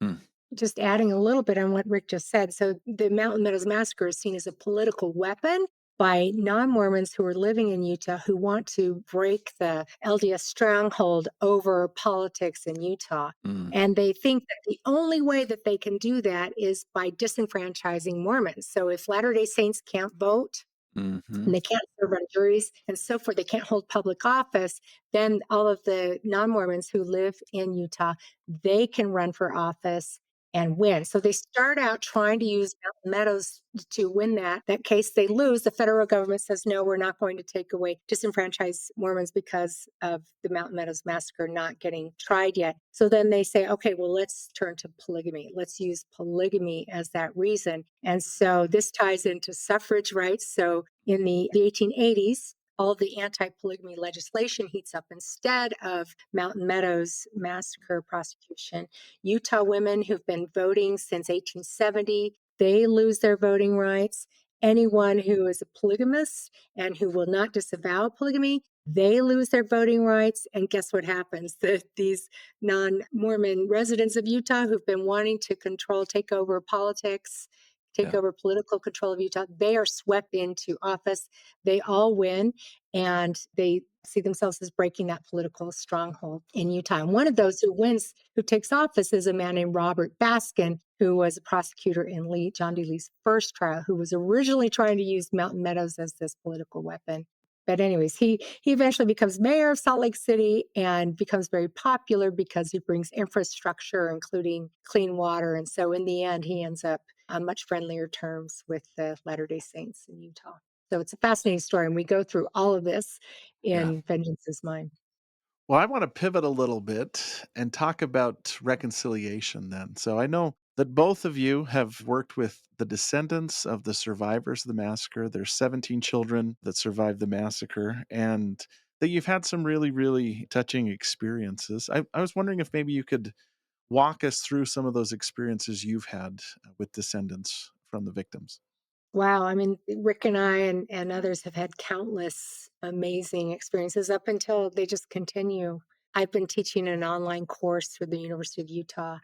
Mm. Just adding a little bit on what Rick just said. So the Mountain Meadows Massacre is seen as a political weapon by non-Mormons who are living in Utah who want to break the LDS stronghold over politics in Utah. Mm. And they think that the only way that they can do that is by disenfranchising Mormons. So if Latter-day Saints can't vote, Hmm. and they can't serve on juries and so forth, they can't hold public office, then all of the non-Mormons who live in Utah, they can run for office and win. So they start out trying to use Mountain Meadows to win that case. They lose. The federal government says, no, we're not going to disenfranchise Mormons because of the Mountain Meadows Massacre not getting tried yet. So then they say, okay, well, let's turn to polygamy. Let's use polygamy as that reason. And so this ties into suffrage rights. So in the 1880s, all the anti-polygamy legislation heats up. Instead of Mountain Meadows Massacre prosecution, Utah women who've been voting since 1870, they lose their voting rights. Anyone who is a polygamist and who will not disavow polygamy, they lose their voting rights. And guess what happens? These non-Mormon residents of Utah who've been wanting to take over politics, take Yeah. over political control of Utah, they are swept into office. They all win, and they see themselves as breaking that political stronghold in Utah. And one of those who takes office, is a man named Robert Baskin, who was a prosecutor in John D. Lee's first trial, who was originally trying to use Mountain Meadows as this political weapon. But anyways, he eventually becomes mayor of Salt Lake City and becomes very popular because he brings infrastructure, including clean water. And so in the end, he ends up on much friendlier terms with the Latter-day Saints in Utah. So it's a fascinating story, and we go through all of this Yeah. in Vengeance is Mine. Well, I want to pivot a little bit and talk about reconciliation then. So I know that both of you have worked with the descendants of the survivors of the massacre. There's 17 children that survived the massacre, and that you've had some really, really touching experiences. I was wondering if maybe you could walk us through some of those experiences you've had with descendants from the victims. Wow. I mean, Rick and I and others have had countless amazing experiences up until they just continue. I've been teaching an online course through the University of Utah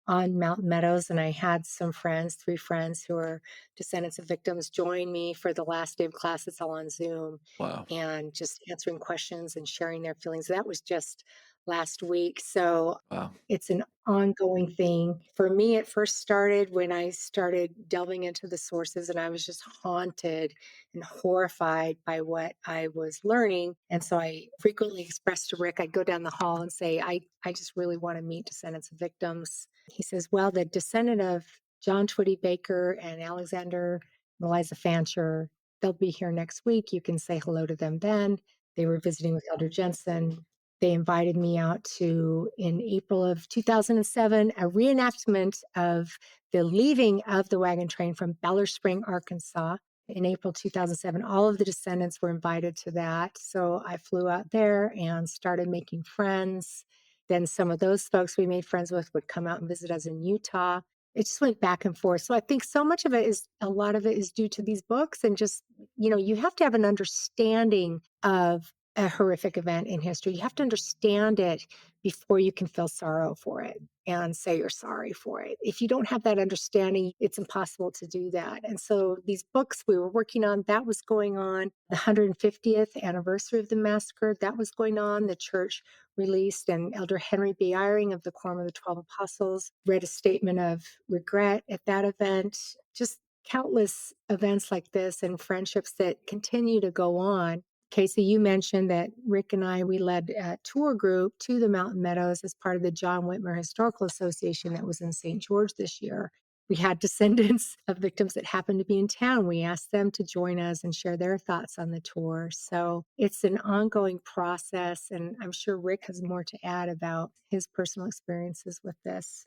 on Mountain Meadows, and I had some friends, 3 friends who are descendants of victims, join me for the last day of class. It's all on Zoom, Wow. and just answering questions and sharing their feelings. That was just last week. So Wow. it's an ongoing thing. For me, it first started when I started delving into the sources, and I was just haunted and horrified by what I was learning. And so I frequently expressed to Rick, I'd go down the hall and say, I just really want to meet descendants of victims. He says, well, the descendant of John Twitty Baker and Alexander and Eliza Fancher, they'll be here next week. You can say hello to them then. They were visiting with Elder Jensen. They invited me out to, in April of 2007, a reenactment of the leaving of the wagon train from Beller Spring, Arkansas. In April 2007, all of the descendants were invited to that. So I flew out there and started making friends. Then some of those folks we made friends with would come out and visit us in Utah. It just went back and forth. So I think so much of it is a lot of it is due to these books and just, you have to have an understanding of a horrific event in history. You have to understand it before you can feel sorrow for it and say you're sorry for it. If you don't have that understanding, it's impossible to do that. And so these books we were working on, that was going on. The 150th anniversary of the massacre, that was going on. The church released, and Elder Henry B. Eyring of the Quorum of the 12 Apostles read a statement of regret at that event. Just countless events like this and friendships that continue to go on. Casey, you mentioned that Rick and I, we led a tour group to the Mountain Meadows as part of the John Whitmer Historical Association that was in St. George this year. We had descendants of victims that happened to be in town. We asked them to join us and share their thoughts on the tour. So it's an ongoing process. And I'm sure Rick has more to add about his personal experiences with this.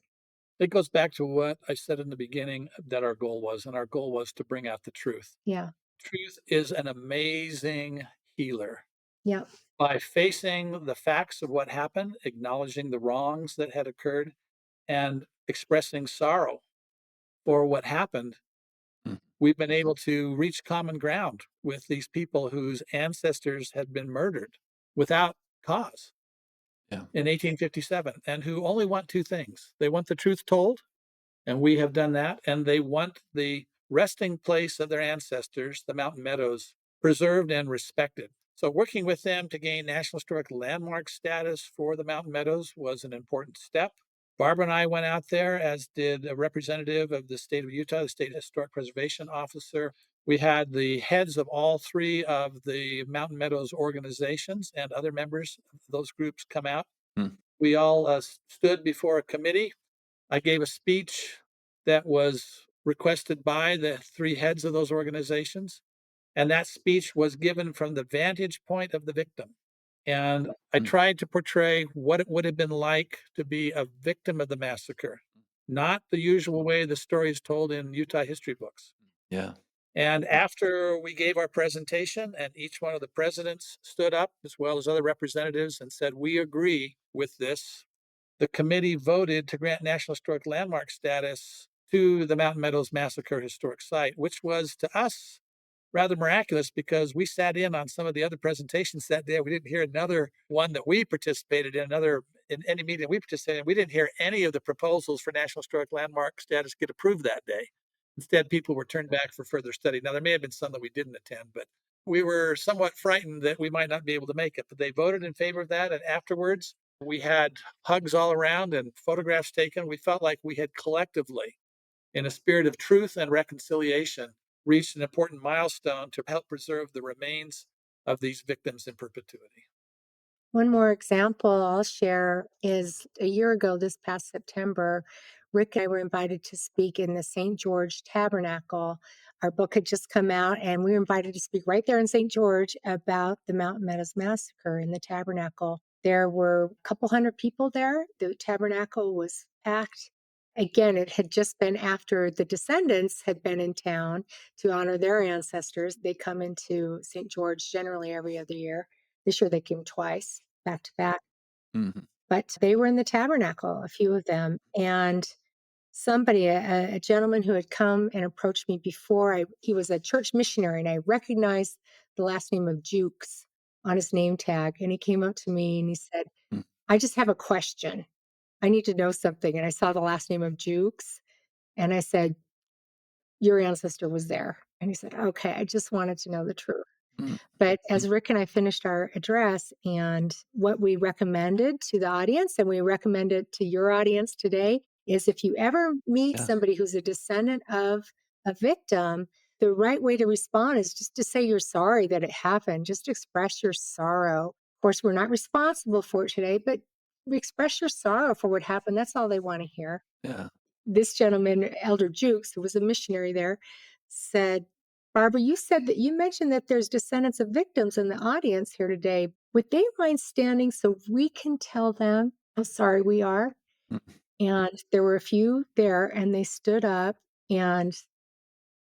It goes back to what I said in the beginning that our goal was, and our goal was to bring out the truth. Yeah. Truth is an amazing healer. Yeah. By facing the facts of what happened, acknowledging the wrongs that had occurred, and expressing sorrow for what happened, Mm. we've been able to reach common ground with these people whose ancestors had been murdered without cause Yeah. in 1857, and who only want two things. They want the truth told, and we have done that, and they want the resting place of their ancestors, the Mountain Meadows, preserved and respected. So working with them to gain National Historic Landmark status for the Mountain Meadows was an important step. Barbara and I went out there, as did a representative of the state of Utah, the State Historic Preservation Officer. We had the heads of all three of the Mountain Meadows organizations and other members of those groups come out. Mm. We all stood before a committee. I gave a speech that was requested by the three heads of those organizations. And that speech was given from the vantage point of the victim. And I Mm. tried to portray what it would have been like to be a victim of the massacre, not the usual way the story is told in Utah history books. Yeah. And after we gave our presentation, and each one of the presidents stood up, as well as other representatives, and said, "We agree with this," the committee voted to grant National Historic Landmark status to the Mountain Meadows Massacre Historic Site, which was to us rather miraculous because we sat in on some of the other presentations that day. We didn't hear another one that we participated in any meeting that we participated in. We didn't hear any of the proposals for National Historic Landmark status get approved that day. Instead, people were turned back for further study. Now, there may have been some that we didn't attend, but we were somewhat frightened that we might not be able to make it. But they voted in favor of that. And afterwards, we had hugs all around and photographs taken. We felt like we had collectively, in a spirit of truth and reconciliation, reached an important milestone to help preserve the remains of these victims in perpetuity. One more example I'll share is a year ago, this past September, Rick and I were invited to speak in the St. George Tabernacle. Our book had just come out, and we were invited to speak right there in St. George about the Mountain Meadows Massacre in the Tabernacle. There were a couple hundred people there. The Tabernacle was packed. Again, it had just been after the descendants had been in town to honor their ancestors. They come into St. George generally every other year. This year they came twice, back to back. Mhm. But they were in the tabernacle, a few of them. And somebody, a gentleman who had come and approached me before, he was a church missionary, and I recognized the last name of Jukes on his name tag. And he came up to me and he said, Mm. "I just have a question. I need to know something." And I saw the last name of Jukes. And I said, "Your ancestor was there." And he said, "Okay, I just wanted to know the truth." Mm. But Mm. as Rick and I finished our address, and what we recommended to the audience, and we recommend it to your audience today, is if you ever meet Yeah. somebody who's a descendant of a victim, the right way to respond is just to say you're sorry that it happened. Just express your sorrow. Of course, we're not responsible for it today, but express your sorrow for what happened. That's all they want to hear. Yeah. This gentleman, Elder Jukes, who was a missionary there, said, "Barbara, you said that you mentioned that there's descendants of victims in the audience here today. Would they mind standing so we can tell them how sorry we are?" Mm. And there were a few there, and they stood up and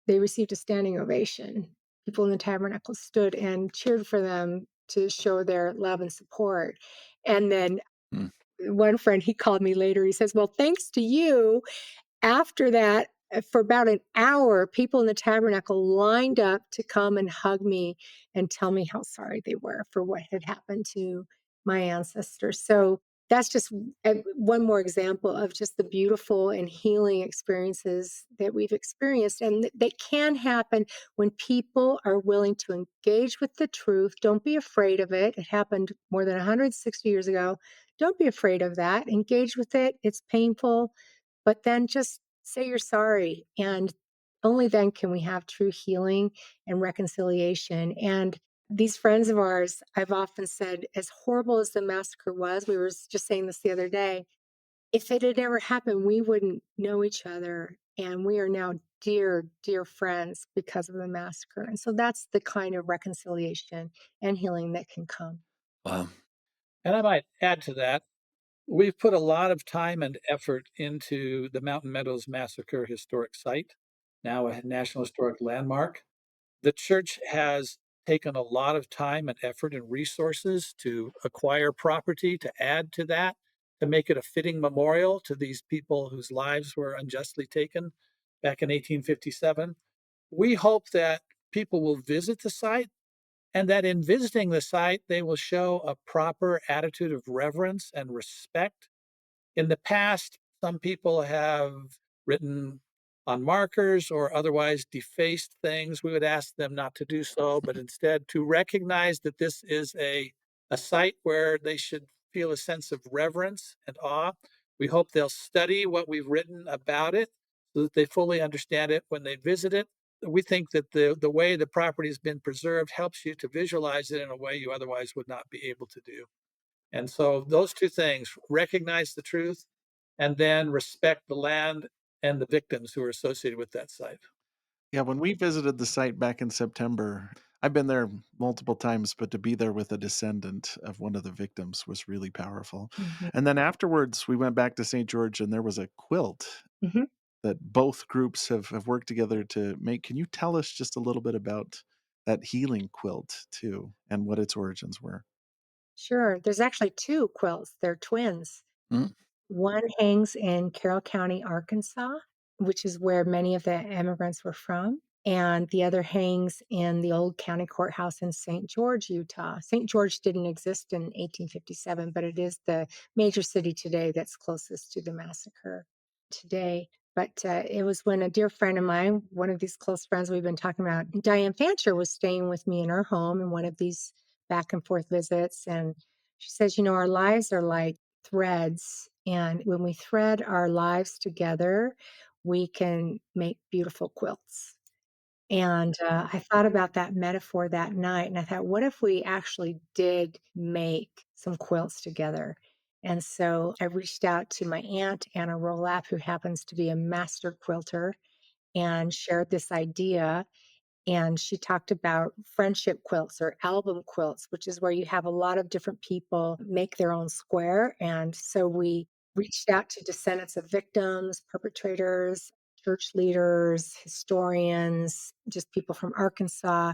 they received a standing ovation. People in the tabernacle stood and cheered for them to show their love and support. And then Mm. one friend, he called me later. He says, "Well, thanks to you, after that, for about an hour, people in the tabernacle lined up to come and hug me and tell me how sorry they were for what had happened to my ancestors. So that's just one more example of just the beautiful and healing experiences that we've experienced. And they can happen when people are willing to engage with the truth. Don't be afraid of it. It happened more than 160 years ago. Don't be afraid of that. Engage with it. It's painful, but then just say you're sorry. And only then can we have true healing and reconciliation. And these friends of ours, I've often said, as horrible as the massacre was, we were just saying this the other day, if it had ever happened, we wouldn't know each other. And we are now dear, dear friends because of the massacre. And so that's the kind of reconciliation and healing that can come. Wow. And I might add to that, we've put a lot of time and effort into the Mountain Meadows Massacre historic site, now a National Historic Landmark. The church has taken a lot of time and effort and resources to acquire property, to add to that, to make it a fitting memorial to these people whose lives were unjustly taken back in 1857. We hope that people will visit the site and that in visiting the site, they will show a proper attitude of reverence and respect. In the past, some people have written on markers or otherwise defaced things. We would ask them not to do so, but instead to recognize that this is a site where they should feel a sense of reverence and awe. We hope they'll study what we've written about it so that they fully understand it when they visit it. We think that the way the property has been preserved helps you to visualize it in a way you otherwise would not be able to do. And so those two things, recognize the truth and then respect the land and the victims who are associated with that site. Yeah, when we visited the site back in September, I've been there multiple times, but to be there with a descendant of one of the victims was really powerful. Mhm. And then afterwards, we went back to St. George and there was a quilt Mhm. that both groups have worked together to make. Can you tell us just a little bit about that healing quilt too and what its origins were? Sure. There's actually two quilts. They're twins. Mm, One hangs in Carroll County, Arkansas, which is where many of the immigrants were from. And the other hangs in the old county courthouse in St. George, Utah. St. George didn't exist in 1857, but it is the major city today that's closest to the massacre today. But it was when a dear friend of mine, one of these close friends we've been talking about, Diane Fancher, was staying with me in her home in one of these back and forth visits. And she says, our lives are like threads. And when we thread our lives together, we can make beautiful quilts. And I thought about that metaphor that night. And I thought, what if we actually did make some quilts together? And so I reached out to my aunt, Anna Rolap, who happens to be a master quilter, and shared this idea. And she talked about friendship quilts or album quilts, which is where you have a lot of different people make their own square. And so we reached out to descendants of victims, perpetrators, church leaders, historians, just people from Arkansas,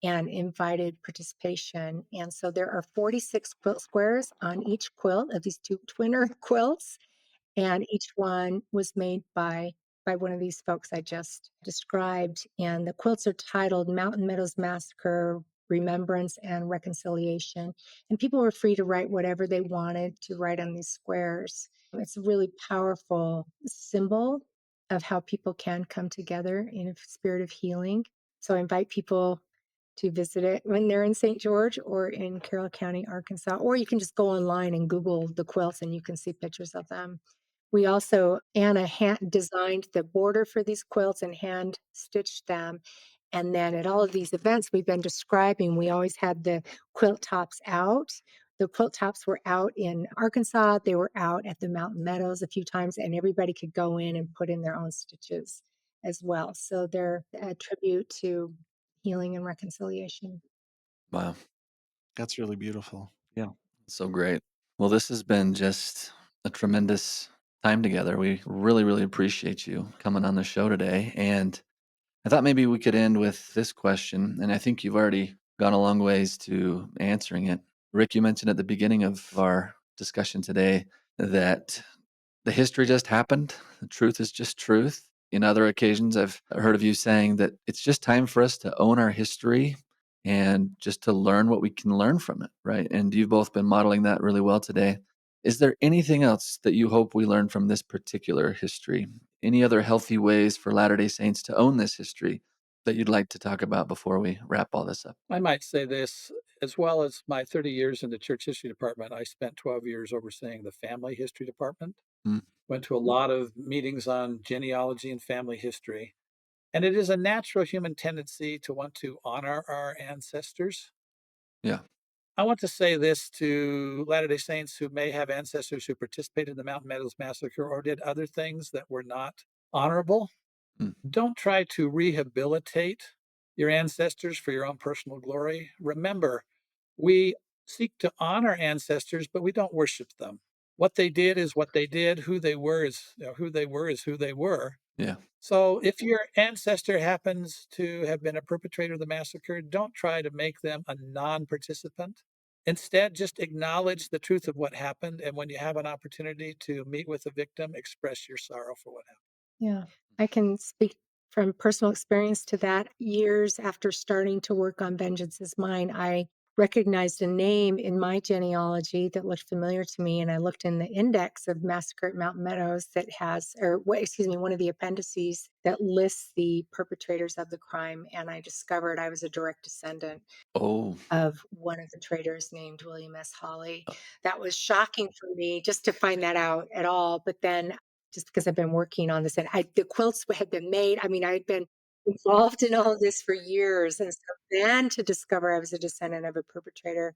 and invited participation. And so there are 46 quilt squares on each quilt of these two twinner quilts, and each one was made by one of these folks I just described. And the quilts are titled Mountain Meadows Massacre, Remembrance and Reconciliation. And people were free to write whatever they wanted to write on these squares. It's a really powerful symbol of how people can come together in a spirit of healing. So I invite people to visit it when they're in St. George or in Carroll County, Arkansas, or you can just go online and Google the quilts and you can see pictures of them. We also Anna hand designed the border for these quilts and hand stitched them. And then at all of these events we've been describing, we always had the quilt tops out. The quilt tops were out in Arkansas. They were out at the Mountain Meadows a few times, and everybody could go in and put in their own stitches as well. So they're a tribute to healing and reconciliation. wow. That's really beautiful. Yeah. So great. Well, this has been just a tremendous time together. We really, really appreciate you coming on the show today. And I thought maybe we could end with this question. And I think you've already gone a long ways to answering it. Rick, you mentioned at the beginning of our discussion today that the history just happened. The truth is just truth. In other occasions, I've heard of you saying that it's just time for us to own our history and just to learn what we can learn from it, right? And you've both been modeling that really well today. Is there anything else that you hope we learn from this particular history? Any other healthy ways for Latter-day Saints to own this history that you'd like to talk about before we wrap all this up? I might say this, as well as my 30 years in the church history department, I spent 12 years overseeing the family history department. Mm, Went to a lot of meetings on genealogy and family history. And it is a natural human tendency to want to honor our ancestors. yeah. I want to say this to Latter-day Saints who may have ancestors who participated in the Mountain Meadows Massacre or did other things that were not honorable. Mm, Don't try to rehabilitate your ancestors for your own personal glory. Remember, we seek to honor ancestors, but we don't worship them. What they did is what they did. Who they were is who they were is who they were. yeah. So if your ancestor happens to have been a perpetrator of the massacre, don't try to make them a non-participant. Instead, just acknowledge the truth of what happened. And when you have an opportunity to meet with the victim, express your sorrow for what happened. Yeah, I can speak from personal experience to that. Years after starting to work on Vengeance is Mine, I recognized a name in my genealogy that looked familiar to me. And I looked in the index of Massacre at Mountain Meadows that has, or what, excuse me, one of the appendices that lists the perpetrators of the crime. And I discovered I was a direct descendant Oh, of one of the traitors named William S. Hawley. uh, That was shocking for me just to find that out at all. But then, just because I've been working on this, and the quilts had been made. I mean, I had been involved in all of this for years, and so then to discover I was a descendant of a perpetrator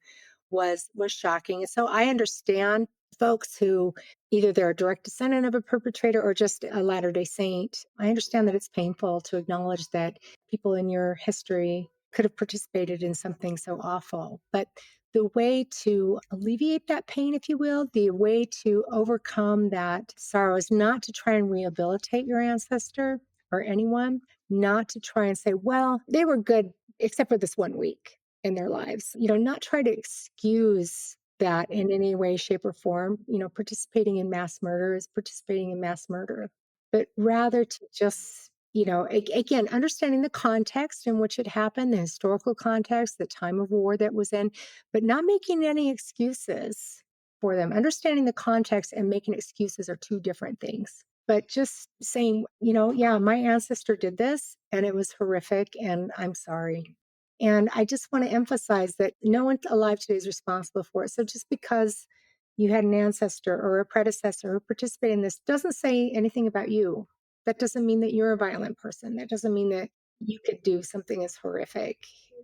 was shocking. And so I understand folks who either they're a direct descendant of a perpetrator or just a Latter-day Saint. I understand that it's painful to acknowledge that people in your history could have participated in something so awful. But the way to alleviate that pain, if you will, the way to overcome that sorrow is not to try and rehabilitate your ancestor or anyone, not to try and say, well, they were good except for this 1 week in their lives. Not try to excuse that in any way, shape, or form. Participating in mass murder is participating in mass murder, but rather to just again, understanding the context in which it happened, the historical context, the time of war that was in, but not making any excuses for them. Understanding the context and making excuses are two different things. But just saying, yeah, my ancestor did this and it was horrific and I'm sorry. And I just want to emphasize that no one alive today is responsible for it. So just because you had an ancestor or a predecessor who participated in this doesn't say anything about you. That doesn't mean that you're a violent person. That doesn't mean that you could do something as horrific.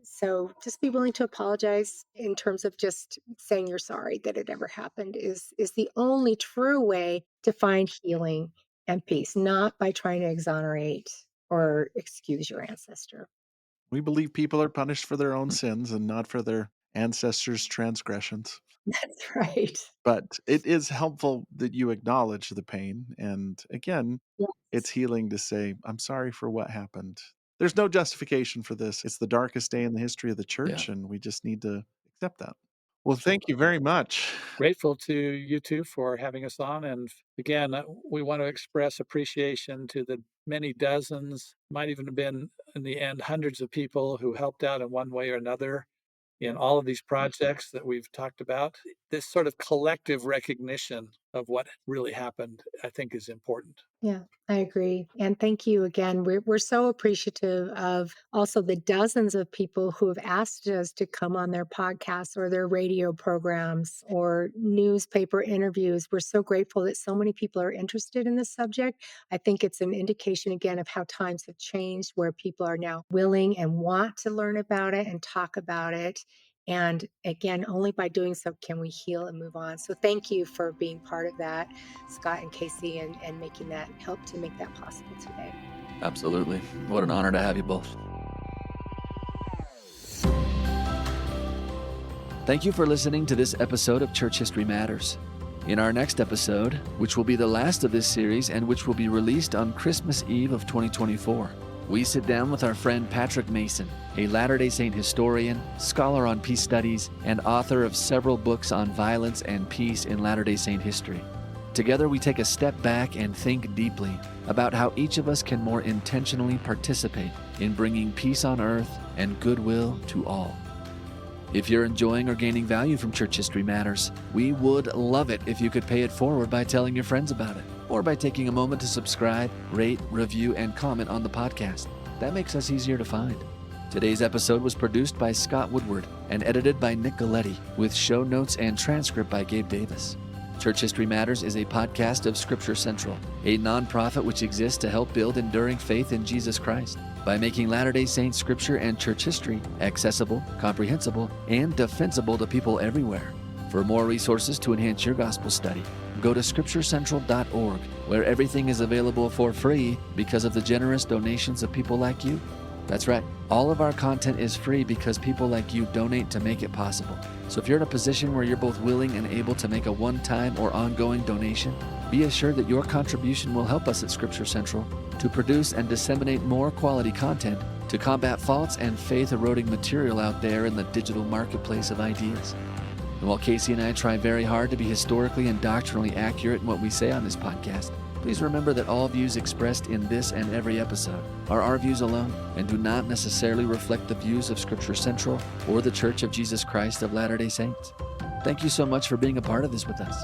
So just be willing to apologize in terms of just saying you're sorry that it ever happened is the only true way to find healing and peace, not by trying to exonerate or excuse your ancestor. We believe people are punished for their own sins and not for their ancestors' transgressions. That's right. But it is helpful that you acknowledge the pain. And again, it's Yes. healing to say, I'm sorry for what happened. There's no justification for this. It's the darkest day in the history of the yeah. church, and we just need to accept that. Well, thank you very much. Grateful to you two for having us on. And again, we want to express appreciation to the many dozens, might even have been in the end hundreds of people who helped out in one way or another in all of these projects that we've talked about. This sort of collective recognition of what really happened, I think, is important. Yeah, I agree. And thank you again. We're so appreciative of also the dozens of people who have asked us to come on their podcasts or their radio programs or newspaper interviews. We're so grateful that so many people are interested in this subject. I think it's an indication again of how times have changed, where people are now willing and want to learn about it and talk about it. And again, only by doing so can we heal and move on. So thank you for being part of that, Scott and Casey, and making that help to make that possible today. Absolutely. What an honor to have you both. Thank you for listening to this episode of Church History Matters. In our next episode, which will be the last of this series and which will be released on Christmas Eve of 2024, we sit down with our friend Patrick Mason, a Latter-day Saint historian, scholar on peace studies, and author of several books on violence and peace in Latter-day Saint history. Together, we take a step back and think deeply about how each of us can more intentionally participate in bringing peace on earth and goodwill to all. If you're enjoying or gaining value from Church History Matters, we would love it if you could pay it forward by telling your friends about it, or by taking a moment to subscribe, rate, review, and comment on the podcast. That makes us easier to find. Today's episode was produced by Scott Woodward and edited by Nick Galletti, with show notes and transcript by Gabe Davis. Church History Matters is a podcast of Scripture Central, a nonprofit which exists to help build enduring faith in Jesus Christ by making Latter-day Saints scripture and church history accessible, comprehensible, and defensible to people everywhere. For more resources to enhance your gospel study, go to scripturecentral.org, where everything is available for free because of the generous donations of people like you. That's right. All of our content is free because people like you donate to make it possible. So if you're in a position where you're both willing and able to make a one-time or ongoing donation, be assured that your contribution will help us at Scripture Central to produce and disseminate more quality content to combat false and faith-eroding material out there in the digital marketplace of ideas. And while Casey and I try very hard to be historically and doctrinally accurate in what we say on this podcast, please remember that all views expressed in this and every episode are our views alone and do not necessarily reflect the views of Scripture Central or the Church of Jesus Christ of Latter-day Saints. Thank you so much for being a part of this with us.